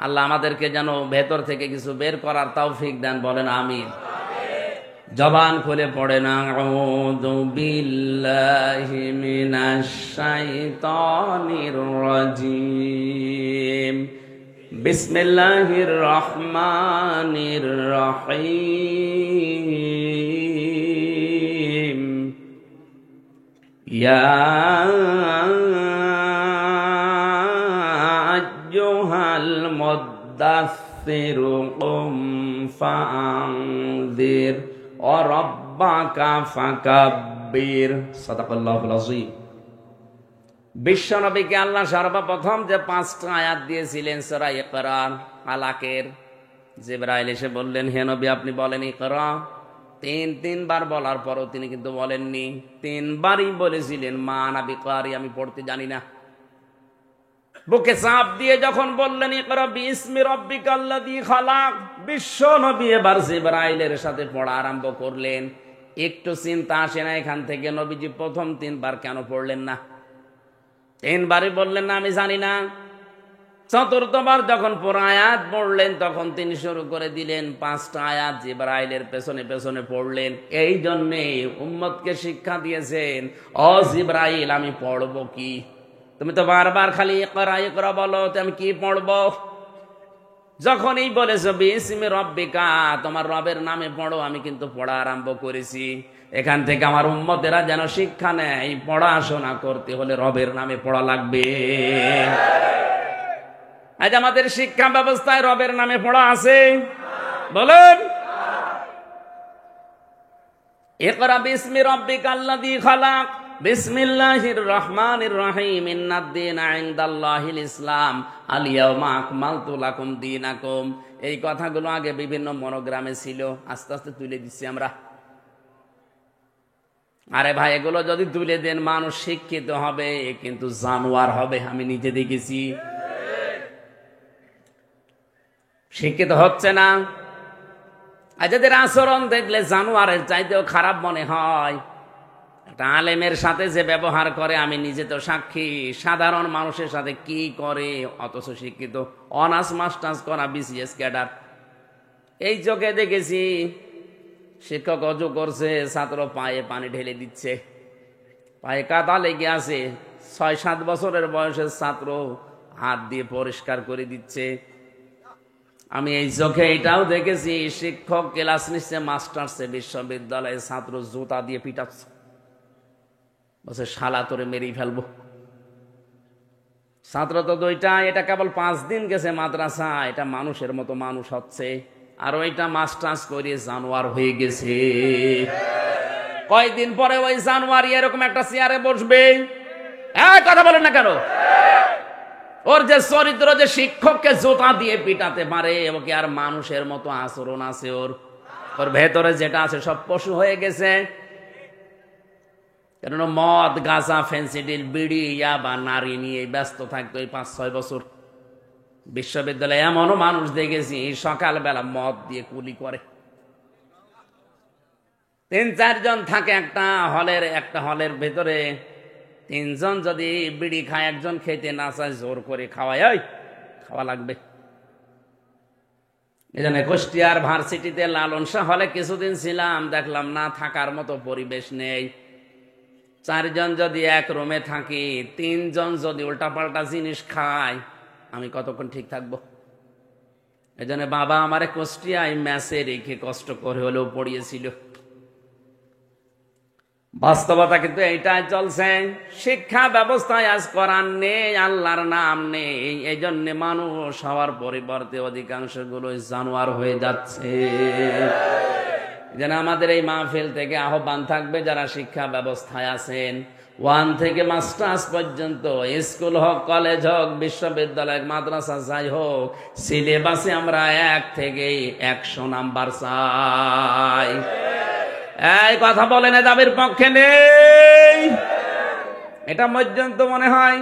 Speaker 1: আল্লাহ আমাদেরকে যেন ভেতর থেকে কিছু বের করার তৌফিক দেন, বলেন আমিন। জবান খুলে পড়েন, আউযু বিল্লাহি মিনাশ শাইতানির রাজীম, বিসমিল্লাহির রহমানির রহিম, ইয়া আইয়ুহাল মুদ্দাসসিরু কুম ফাআনযির ওয়া রাব্বাকা ফাকাব্বির। সাদাকাল্লাহুল আযীম। বিশ্বনবীকে আল্লাহ সর্বপ্রথম যে 5টা আয়াত দিয়েছিলেন সূরা ইকরা আলাকের, জিবরাইল এসে বললেন, হে নবী আপনি বলেন ইকরা। তিনবার বলার পরও তিনি কিন্তু বলেননি, 3বারই বলেছিলেন মা আনা বিকারি, আমি পড়তে জানি না। বুকে চাপ দিয়ে যখন বললেন ইকরা বিইসমি রাব্বিকাল্লাযী খালাক, বিশ্ব নবী এবার জিবরাইলের সাথে পড়া আরম্ভ করলেন। একটু চিন্তা আসে না এখান থেকে, নবীজি প্রথম 3বার কেন পড়লেন না? 3বারই বললেন না আমি জানি না। 4র্থবার যখন পুরো আয়াত পড়লেন তখন তিনি শুরু করে দিলেন 5টা আয়াত জিবরাইলের পেছনে পেছনে পড়লেন। এই জন্যে উম্মতকে শিক্ষা দিয়েছেন, ও জিবরাইল আমি পড়বো কি? তুমি তো বারবার খালি ইকরা ইকরা বলো, তো আমি কি পড়বো? যখনই বলেছো বিইসমি রাব্বিকা, তোমার রবের নামে পড়ো, আমি কিন্তু পড়া আরম্ভ করেছি। এখান থেকে আমার উম্মতেরা যেন শিক্ষা নেয়, পড়াশোনা করতে হলে রবের নামে পড়া লাগবে। আজ আমাদের শিক্ষা ব্যবস্থায় রবের নামে পড়া আছে? বলেন। ইকরা বিইসমি রাব্বিকাল্লাযী খালাক, বিসমিল্লাহির রহমানির রহিম, ইন্নাদ-দীনা ইনদাল্লাহিল ইসলাম, আল ইয়াওমা আকমালতু লাকুম দীনাকুম। এই কথাগুলো আগে বিভিন্ন মনোগ্রামে ছিল, আস্তে আস্তে তুলে দিচ্ছি আমরা। আরে ভাই, এগুলো যদি তুলে দেন মানুষ শিক্ষিত হবে, কিন্তু জানোয়ার হবে। আমি নিজে দেখেছি, শিক্ষিত হচ্ছে না। আর যাদের আচরণ দেখলে জানোয়ারের চাইতেও খারাপ মনে হয়। একটা আলেমের সাথে যে ব্যবহার করে, আমি নিজে তো সাক্ষী, সাধারণ মানুষের সাথে কি করে, অথচ শিক্ষিত, অনার্স মাস্টার্স করা বিসিএস ক্যাডার। এই চোখে দেখেছি, শিক্ষক অজু করছে, ছাত্র পায়ে পানি ঢেলে দিচ্ছে, পায়ে কাদা লেগে আছে, 6-7 বছরের বয়সের ছাত্র হাত দিয়ে পরিষ্কার করে দিচ্ছে। আমি এই চোখে এটাও দেখেছি, শিক্ষক ক্লাস নিচ্ছে মাস্টার্সে বিশ্ববিদ্যালয়ে, ছাত্র জুতা দিয়ে পিটাচ্ছে, বলছে শালা তোরে মেরেই ফেলবো। ছাত্র তো 2টা, এটা কেবল 5 দিন গেছে মাদ্রাসা, এটা মানুষের মতো মানুষ হচ্ছে, আর ওইটা মাস্টার্স করে জানোয়ার হয়ে গেছে। কয়দিন পরে ওই জানোয়ারি এরকম একটা চেয়ারে বসবে। কথা বলেন না কেন? ওর যে চরিত্র, যে শিক্ষককে জুতা দিয়ে পিটাতে পারে, ওকে আর মানুষের মতো আচরণ আছে ওর? ওর ভেতরে যেটা আছে সব পশু হয়ে গেছে। কেননা মদ, গাঁজা, ফেন্সিডিল, বিড়ি, ইয়াবা, নারী নিয়ে ব্যস্ত থাকতো এই 5-6 বছর। বিশ্ববিদ্যালয়ে এমনও মানুষ দেখেছি সকালবেলা মদ দিয়ে কুলি করে। 3-4 জন থাকে একটা হলের ভেতরে, 3 জন যদি বিড়ি খায়, একজন খেতে না চায়, জোর করে খাওয়ায়, ওই খাওয়া লাগবে। এই জন্য কুষ্টিয়ার ভার্সিটিতে লালন শাহ হলে কিছুদিন ছিলাম, দেখলাম না থাকার মতো পরিবেশ নেই। 4 জন যদি এক রুমে থাকি, 3 জন যদি উল্টাপাল্টা জিনিস খায়, আমি কতক্ষণ ঠিক থাকবো? এই জন্য বাবা আমারে কুষ্টিয়ায় ম্যাচে রেখে কষ্ট করে হলেও পড়িয়েছিল। বাস্তবতা কিন্তু এইটাই চলছে। শিক্ষা ব্যবস্থায় আজ কোরআন নেই, আল্লাহর নাম নেই, এই জন্য মানুষ হওয়ার পরিবর্তে অধিকাংশ গুলো জানোয়ার হয়ে যাচ্ছে। যেন আমাদের এই মাহফিল থেকে আহ্বান থাকবে, যারা শিক্ষা ব্যবস্থায় আছেন 1 থেকে মাস্টার্স পর্যন্ত, স্কুল হোক, কলেজ হোক, বিশ্ববিদ্যালয়, মাদ্রাসা যাই হোক, সিলেবাসে আমরা 1 থেকে 100 নাম্বার চাই। এই কথা বলেন, এ দাবির পক্ষে নেই? এটা পর্যন্ত মনে হয়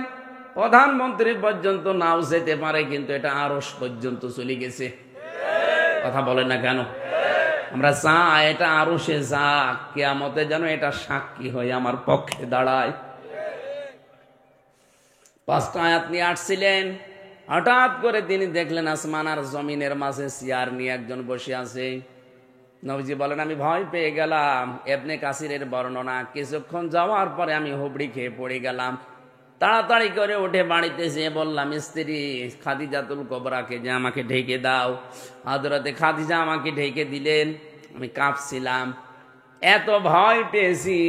Speaker 1: প্রধানমন্ত্রী পর্যন্ত নাও যেতে পারে, কিন্তু এটা আরশ পর্যন্ত চলে গেছে। কথা বলেন না কেন? আমরা চাই এটা আরশে যাক, কিয়ামতে যেন এটা সাক্ষী হয়ে আমার পক্ষে দাঁড়ায়। 5টা আয়াত নিয়ে আসছিলেন, হঠাৎ করে তিনি দেখলেন আসমান আর জমিনের মাঝে চেয়ার নিয়ে একজন বসে আছে। নবীজি বলেন, আমি ভয় পেয়ে গেলাম। ইবনে কাসিরের বর্ণনা, কিছুক্ষণ যাওয়ার পরে আমি হুবড়ি খেয়ে পড়ে গেলাম। তাড়াতাড়ি করে উঠে বাড়িতে যেয়ে বললাম স্ত্রী খাদিজাতুল কুবরাকে যে আমাকে ঢেকে দাও। হযরতে খাদিজা আমাকে ঢেকে দিলেন। আমি কাঁপছিলাম, এত ভয় পেয়েছি।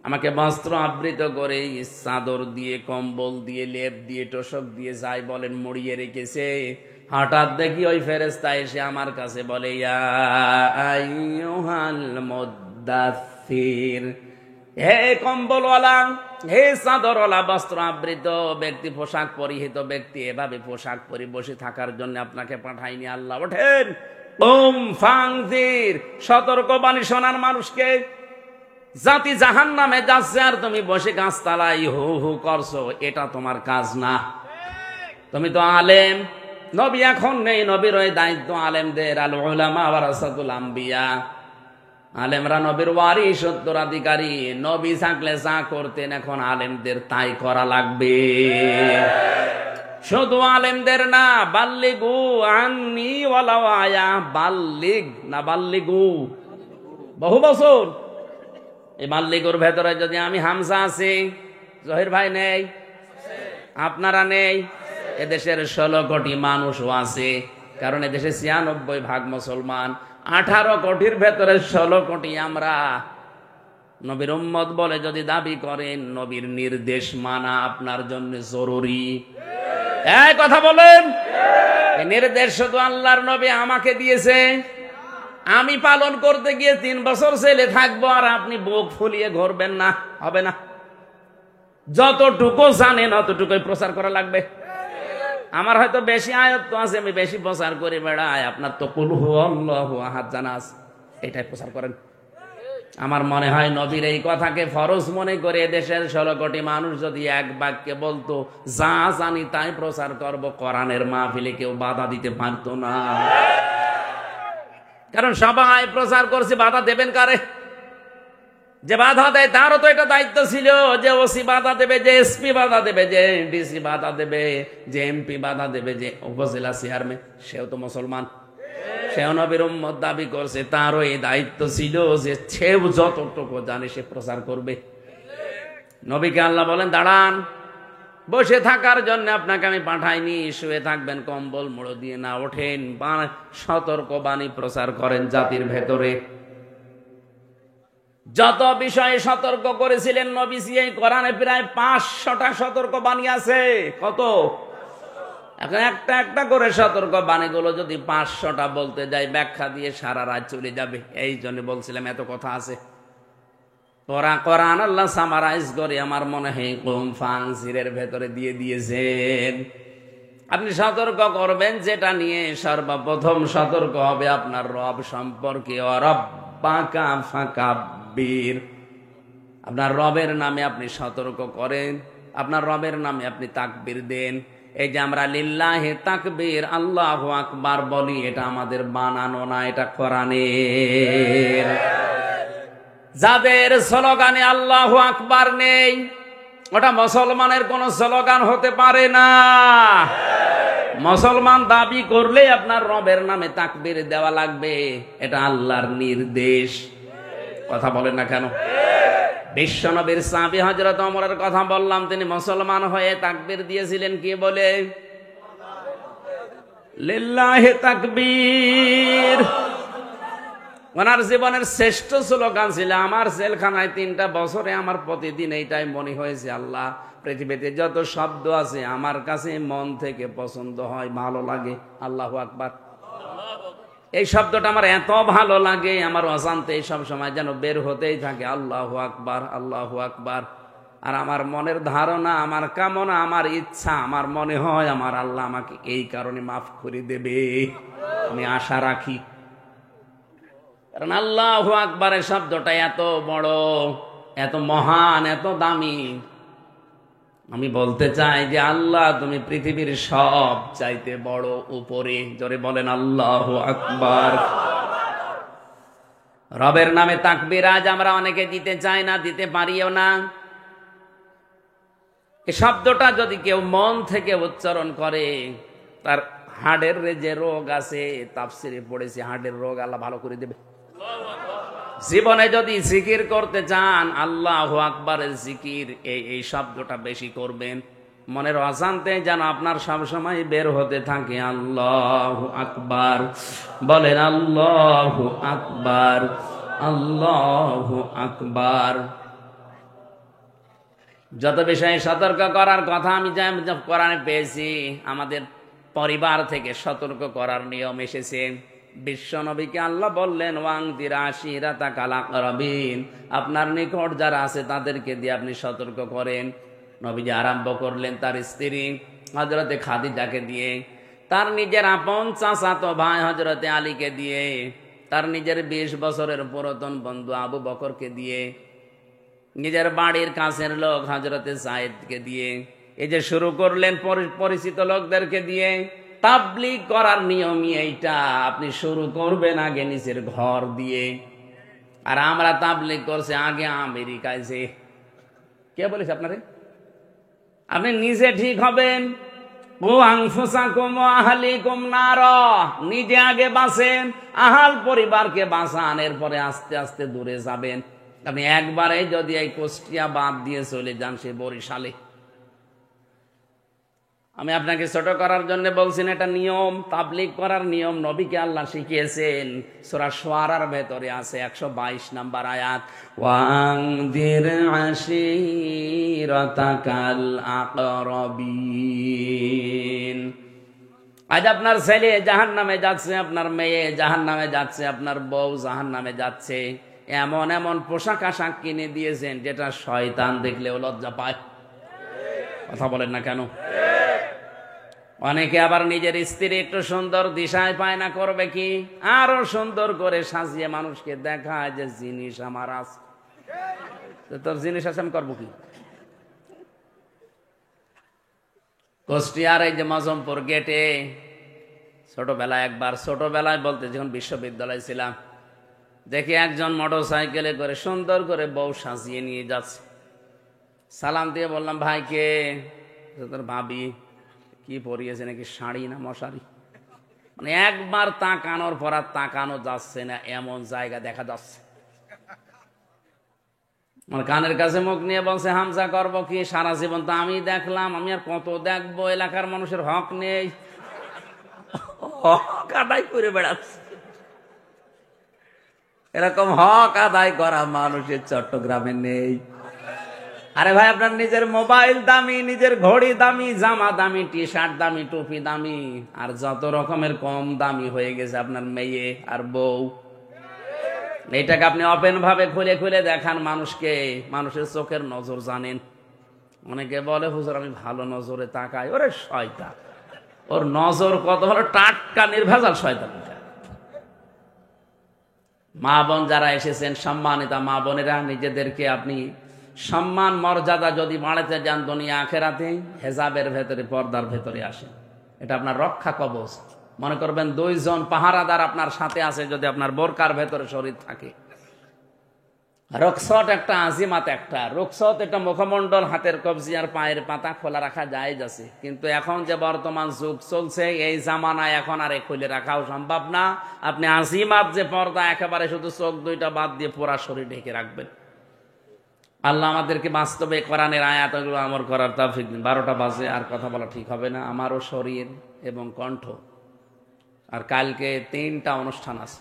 Speaker 1: আমাকে বস্ত্র আবৃত করে চাদর দিয়ে, কম্বল দিয়ে, লেপ দিয়ে, তোশক দিয়ে, যাই বলেন মুড়িয়ে রেখেছে। হঠাৎ দেখি ওই ফেরেশতা এসে আমার কাছে বলে, ইয়া আইয়ুহাল মুদ্দাথির, হে কম্বলওয়ালা, হে চাদরওয়ালা, বস্ত্র আবৃত ব্যক্তি, পোশাক পরিহিত ব্যক্তি, এভাবে পোশাক পরে বসে থাকার জন্য আপনাকে পাঠাইনি আল্লাহ। ওঠেন, ফাংজির, সতর্কবাণী শোনার মানুষকে। জাতি জাহান্নামে যাচ্ছে আর তুমি বসে গাছতলায় হু হু করছো, এটা তোমার কাজ না। তুমি তো আলেম, নবী এখন নেই, নবীর ওই দায়িত্ব আলেমদের। আল উলামা ওয়ারাসাতুল আম্বিয়া, আলেমরা নবীর ওয়ারিস, উত্তরাধিকারী। নবী থাকলে যা করতেন এখন আলেমদের তাই করা লাগবে। শুধু আলেমদের না, বাল্লিগু আন্নি ওয়ালাউ আয়া, বাল্লিগ না বাল্লিগু, বহু বছর। এই বাল্লিগুর ভেতরে যদি আমি হামজা আছি, জহির ভাই নেই, আপনারা নেই, এদেশের 16 কোটি মানুষও আছে, কারণ এদেশে 96% মুসলমান। 18 কোটির ভেতরে 16 কোটি আমরা। নবীর উম্মত বলে যদি দাবি করেন, নবীর নির্দেশ মানা আপনার জন্য জরুরি। এই কথা বলেন, এই নির্দেশ শুধু আল্লাহর নবী আমাকে দিয়েছে। আমি পালন করতে গিয়ে 3 বছর ছেলে থাকবো আর আপনি বুক ফুলিয়ে ঘুরবেন না, হবে না। যতটুকু জানেন অতটুকুই প্রচার করা লাগবে। আমার হয়তো বেশি আয়ত্ত আছে, আমি বেশি প্রচার করে বেড়াই। আপনার তো কুল হুয়াল্লাহু আহাদ জানা আছে, এটাই প্রচার করেন। আমার মনে হয় নবীর এই কথাকে ফরজ মনে করে দেশের 16 কোটি মানুষ যদি এক বাক্যে বলতো, যা জানি তাই প্রচার করব, কোরআনের মাহফিলে কেউ বাধা দিতে পারতো না। কারণ সবাই প্রচার করছে, বাধা দেবেন কারে? যে বাধা দেয় তারও তো এটা দায়িত্ব ছিল, যে ওসি বাধা দেবে, যে এসপি বাধা দেবে, যে ডিসি বাধা দেবে, যে এমপি বাধা দেবে, যে উপজেলা চেয়ারম্যান, সেও তো মুসলমান, সেও নবীর উম্মত দাবি করছে। তারও এই দায়িত্ব ছিল যে সেও যতটুকু জানে সে প্রচার করবে। নবীকে আল্লাহ বলেন, দাঁড়ান, বসে থাকার জন্য আপনাকে আমি পাঠাইনি, শুয়ে থাকবেন কম্বল মুড়ো দিয়ে না। ওঠেন, সতর্ক বাণী প্রচার করেন জাতির ভেতরে। যত বিষয়ে সতর্ক করেছিলেন নবীজি, এই কোরআনে প্রায় 500টা সতর্ক বাণী আছে। কত? এখন একটা একটা করে সতর্ক বাণীগুলো যদি 500টা বলতে যাই, ব্যাখ্যা দিয়ে সারা রাত চলে যাবে। এই জন্য বলছিলাম এত কথা আছে। কোরআন আল্লাহ সামারাইজ করে আমার মনে হয় কুম ফাংসিরের ভেতরে দিয়ে দিয়েছেন। আপনি সতর্ক করবেন যেটা নিয়ে, সর্বপ্রথম সতর্ক হবে আপনার রব সম্পর্কে। রব্বাকা ফাকাব্বির, আপনার রবের নামে আপনি সতর্ক করেন, আপনার রবের নামে আপনি তাকবীর দেন। এই যে আমরা লিল্লাহি তাকবীর, আল্লাহু আকবার বলি, এটা আমাদের বানানো না, এটা কোরআনের। যাদের স্লোগানে আল্লাহু আকবার নেই, ওটা মুসলমানের কোন স্লোগান হতে পারে না। মুসলমান দাবি করলে আপনার রবের নামে তাকবীর দেওয়া লাগবে, এটা আল্লাহর নির্দেশ। কথা বলেন না কেন? বিশ্বনবীর সাহাবী হযরত ওমরের কথা বললাম, তিনি মুসলমান হয়ে তাকবীর দিয়েছিলেন কি বলে? লিল্লাহি তাকবীর। ওনার জীবনের শ্রেষ্ঠ স্লোগান ছিল, আমার জেলখানায় 3টা বছরে আমার প্রতিদিন এইটাই মনে হয়েছে, আল্লাহ পৃথিবীতে যত শব্দ আছে আমার কাছে মন থেকে পছন্দ হয়, ভালো লাগে। আল্লাহু আকবার। এই শব্দটা আমার এত ভালো লাগে, আমার অজান্তে সব সময় যেন বের হতেই থাকে, আল্লাহু আকবার, আল্লাহু আকবার। আর আমার মনের ধারণা, আমার কামনা, আমার ইচ্ছা, আমার মনে হয় আমার আল্লাহ আমাকে এই কারণে মাফ করে দেবে, আমি আশা রাখি। কারণ আল্লাহু আকবারের শব্দটা এত বড়, এত মহান, এত দামি। আমি বলতে চাই যে আল্লাহ তুমি পৃথিবীর সব চাইতে বড়, উপরে। জোরে বলেন আল্লাহু আকবার। রবের নামে তাকবীর আজ আমরা অনেকে দিতে চাই না, দিতে পারিও না। এই শব্দটা যদি কেউ মন থেকে উচ্চারণ করে, তার হার্টের যে রোগ আছে, তাফসিরে পড়েছি, হার্টের রোগ আল্লাহ ভালো করে দেবে। জীবনে যদি জিকির করতে চান, আল্লাহু আকবারের জিকির, এই শব্দটা বেশি করবেন। মনের অজান্তে যেন আপনার সবসময় বের হতে থাকে আল্লাহু আকবার। বলেন আল্লাহু আকবার, আল্লাহু আকবার। যত বিষয়ে সতর্ক করার কথা আমি কোরআনে পেয়েছি, আমাদের পরিবার থেকে সতর্ক করার নিয়ম এসেছে। বিশ্ব নবীকে আল্লাহ বললেন, ওয়াংদির আশিরাতাকাল আকরাবিন, আপনার নিকট যারা আছে তাদেরকে দিয়ে আপনি সতর্ক করেন। নবীজি আরম্ভ করলেন তার স্ত্রী হযরতে খাদিজাকে দিয়ে, তার নিজের আপন চাচাতো ভাই হযরতে আলীকে দিয়ে, তার নিজের 20 বছরের পুরাতন বন্ধু আবু বকরকে দিয়ে, নিজের বাড়ির কাছের লোক হযরতে যায়েদকে দিয়ে, এই যে শুরু করলেন পরিচিত লোকদেরকে দিয়ে। তাবলীগ করার নিয়মই এইটা, আপনি শুরু করবেন আগে নিজের ঘর দিয়ে। আর আমরা তাবলীগ করছে আগে আমেরিকায়। যে কে বলেছে আপনারে? আপনি নিজে ঠিক হবেন। ও আনফুসাকুম ওয়া আহলিকুম নার, নিজে আগে বাঁচেন, আহাল পরিবারকে বাঁচান, এরপরে আস্তে আস্তে দূরে যাবেন। আপনি একবারে যদি এই কুষ্টিয়া বাদ দিয়ে চলে যান সে বরিশালে, আমি আপনাকে ছোট করার জন্য বলছি না, এটা নিয়ম, তাবলীগ করার নিয়ম নবীকে আল্লাহ শিখিয়েছেন। সূরা শুআরার ভেতরে আছে 122 নম্বর আয়াত, ওয়াংদির আশিরাতাকাল আকরাবিন। আজ আপনার ছেলে জাহান্নামে যাচ্ছে, আপনার মেয়ে জাহান্নামে যাচ্ছে, আপনার বউ জাহান্নামে যাচ্ছে, এমন এমন পোশাক আশাক কিনে দিয়েছেন যেটা শয়তান দেখলেও লজ্জা পায়। কথা বলেন না কেন? অনেকে আবার নিজের স্ত্রী একটু সুন্দর দিশায় পায় না, করবে কি, আরো সুন্দর করে সাজিয়ে মানুষকে দেখায় যে জিনিস আমার আছে। তোর জিনিস আছে, আমি করবো কি? কুষ্টিয়ার এই যে মজমপুর গেটে ছোটবেলায় বলতে যখন বিশ্ববিদ্যালয়ে ছিলাম, দেখি একজন মোটর সাইকেলে করে সুন্দর করে বউ সাজিয়ে নিয়ে যাচ্ছে। সালাম দিয়ে বললাম, ভাই কে? তোর ভাবি। কি পরিয়েছে নাকি, শাড়ি না মশারি? মানে একবার তাকানোর পর আর তাকানো যাচ্ছে না, এমন জায়গা দেখা যাচ্ছে। আমার কানের কাছে মুখ নিয়ে বলছে, হামজা করবো কি, সারা জীবন তো আমি দেখলাম, আমি আর কত দেখবো, এলাকার মানুষের হক নেই, হক আদায় করে বেড়াচ্ছে। এরকম হক আদায় করা মানুষের চট্টগ্রামে নেই। আরে ভাই, আপনার নিজের মোবাইল দামি, নিজের ঘড়ি দামি, জামা দামি, টি শার্ট দামি, টুপি দামি, আর যত রকমের কম দামি হয়ে গেছে আপনার মেয়ে আর বউ। এইটাকে আপনি ওপেন ভাবে খুলে খুলে দেখান মানুষকে, মানুষের চোখের নজর জানেন। অনেকে বলে, হুজুর আমি ভালো নজরে তাকাই। ওরে শয়তান, ওর নজর কত হলো টাটকা নির্ভেজাল শয়তান। মা বোন যারা এসেছেন, সম্মানিতা মা বোনেরা, নিজেদেরকে আপনি সম্মান মর্যাদা যদি বাড়াতে যান দুনিয়া আখেরাতে, হেজাবের ভেতরে, পর্দার ভেতরে আসেন। এটা আপনার রক্ষা কবচ। মনে করবেন 2 জন পাহারাদার আপনার সাথে আছে, যদি আপনার বোরকার ভেতরে শরীর থাকে। রুখসত একটা, আজিমাত একটা। রুখসত এটা মুখমণ্ডল, হাতের কবজি আর পায়ের পাতা খোলা রাখা যায় আছে, কিন্তু এখন যে বর্তমান যুগ চলছে এই জামানায় এখন আর খুলে রাখাও সম্ভব না। আপনি আজিমাত যে পর্দা, একেবারে শুধু চোখ 2টা বাদ দিয়ে পুরা শরীর ঢেকে রাখবেন। আল্লাহ আমাদেরকে বাস্তবে কোরআনের আয়াতগুলো আমল করার তৌফিক দিন। 12টা বাজে, আর কথা বলা ঠিক হবে না। আমারও শরীর এবং কণ্ঠ, আর কালকে 3টা অনুষ্ঠান আছে।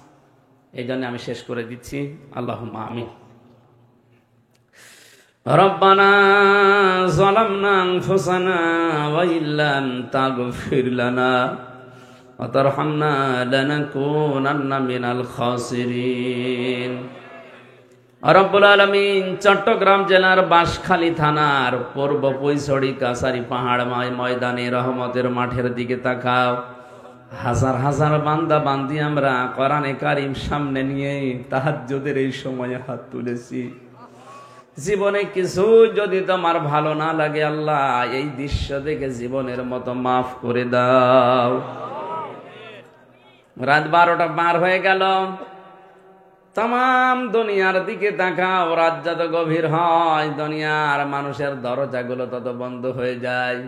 Speaker 1: এই জন্য আমি শেষ করে দিচ্ছি। আল্লাহুম্মা আমিন। রব্বানা যালামনা আনফুসানা ওয়া ইল্লাম তাগফির লানা ওয়া তারহামনা লানাকুনান্না মিনাল খাসিরিন। রব্বুল আলামিন চট্টগ্রাম জেলার বাঁশখালী থানার পূর্ব পৈছড়ি কাছারি পাহাড় ময়দানে রহমতের মাঠের দিকে তাকাও। হাজার হাজার বান্দা বান্দি আমরা কোরআনে কারিম সামনে নিয়ে তাহাজ্জুদের এই সময়ে হাত তুলেছি। জীবনে কিছু যদি তোমার ভালো না লাগে আল্লাহ, এই দৃশ্য দেখে জীবনের মতো মাফ করে দাও। রাত 12টা পার হয়ে গেল। তাম দুনিয়ার দিকে তাকাও, রাত যত গভীর হয় দুনিয়ার মানুষের দরজাগুলো তত বন্ধ হয়ে যায়।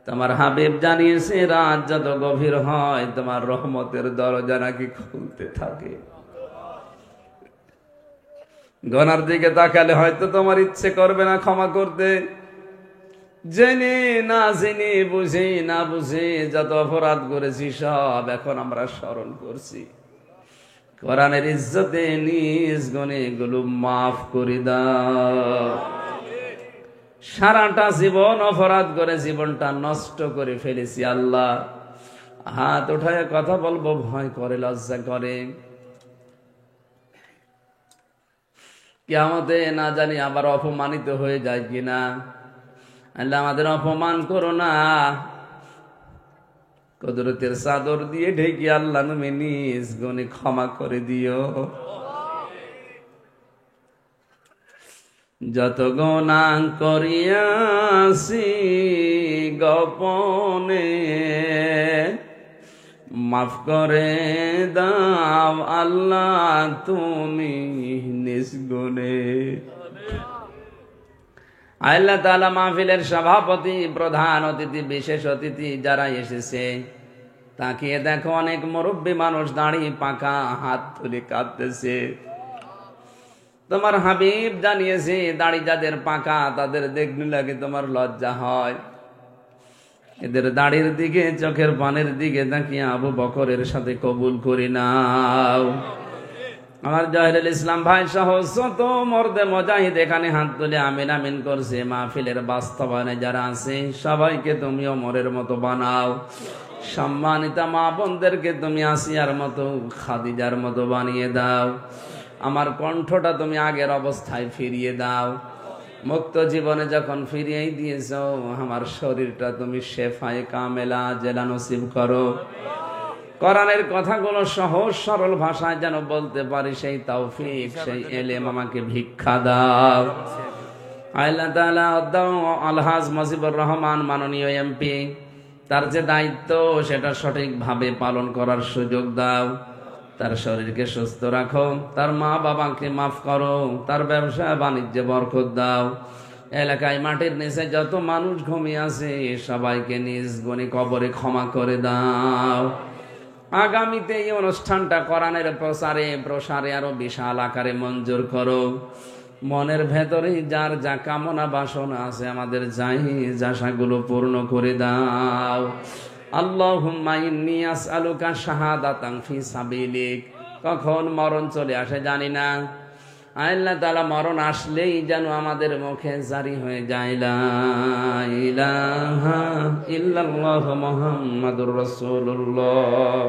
Speaker 1: তোমার হাবিব জানিয়েছে রাত যত গভীর হয় তোমার রহমতের দরজা নাকি খুলতে থাকে। গনার দিকে তাকালে হয়তো তোমার ইচ্ছে করবে না ক্ষমা করতে। জেনে না জেনে, বুঝে না বুঝে যত অপরাধ করেছি সব এখন আমরা স্মরণ করছি। কোরআনের ইজ্জতে নিজ গুণে এগুলো মাফ করে দাও। সারাটা জীবন অপরাধ করে জীবনটা নষ্ট করে ফেলেছি আল্লাহ। হাত উঠায় কথা বলবো ভয় করে, লজ্জা করে। কিয়ামতে না জানি আবার অপমানিত হয়ে যায় কিনা। আল্লাহ আমাদের অপমান করো না, কুদরতের চাদর দিয়ে ঢেকে আল্লাহ তুমি নিজ গুণে ক্ষমা করে দিও। যত গুনাহ করিয়াছি গোপনে মাফ করে দাও আল্লাহ তুমি নিজ গুণে। আল্লাহ তাআলা মাহফিলের সভাপতি, প্রধান অতিথি, বিশেষ অতিথি যারা এসেছে তাকিয়ে দেখো অনেক মুরব্বী মানুষ দাঁড়িয়ে পাকা হাত তুলে কাঁদতেছে। তোমার হাবিব জানিয়েছে দাড়ি যাদের পাকা তাদের দেখলে লাগে তোমার লজ্জা হয়। এদের দাড়ির দিকে চোখের পানের দিকে তাকিয়ে আবু বকরের সাথে কবুল করি নাও। আমার জহিরুল ইসলাম ভাই সহ যত মর্দে মুজাহিদ এখানে হাত তুলে আমিন আমিন করছে। মাহফিলের বাস্তবায়নে যারা আছে সবাইকে তুমি ওমরের মতো বানাও। সম্মানিতা মা বোনদেরকে তুমি আসিয়ার মতো, খাদিজার মতো বানিয়ে দাও। আমার কণ্ঠটা তুমি আগের অবস্থায় ফিরিয়ে দাও। মুক্ত জীবনে যখন ফিরিয়েই দিয়েছ আমার শরীরটা তুমি শেফায়ে কামেলা জেলা নসিব করো। কোরআনের কথাগুলো সহজ সরল ভাষায় যেন বলতে পারি সেই তৌফিক, সেই এলেম আমাকে ভিক্ষা দাও। আল্লাহ তাআলা আলহাজ মুজিবুর রহমান মাননীয় এমপি, তার যে দায়িত্ব সেটা সঠিকভাবে পালন করার সুযোগ দাও। তার শরীরকে সুস্থ রাখো, তার মা বাবাকে মাফ করো, তার ব্যবসা বাণিজ্যে বরকত দাও। এলাকায় মাটির নিচে যত মানুষ ঘুমিয়ে আছে সবাইকে নিজ গুণে কবরে ক্ষমা করে দাও। আগামীতে এই অনুষ্ঠানটা কোরআনের প্রসারে প্রসারে আরো বিশাল আকারে মঞ্জুর করো। মনের ভেতরে যার যা কামনা বাসনা আছে আমাদের জায়েজ আশাগুলো পূর্ণ করে দাও। আল্লাহুম্মা ইন্নী আসআলুকা শাহাদাতান ফি সাবিলিক। কখন মরণ চলে আসে জানি না। আল্লাহ তাআলা মরণ আসলেই যেন আমাদের মুখে জারি হয়ে যায় লা ইলাহা ইল্লাল্লাহু মুহাম্মাদুর রাসূলুল্লাহ।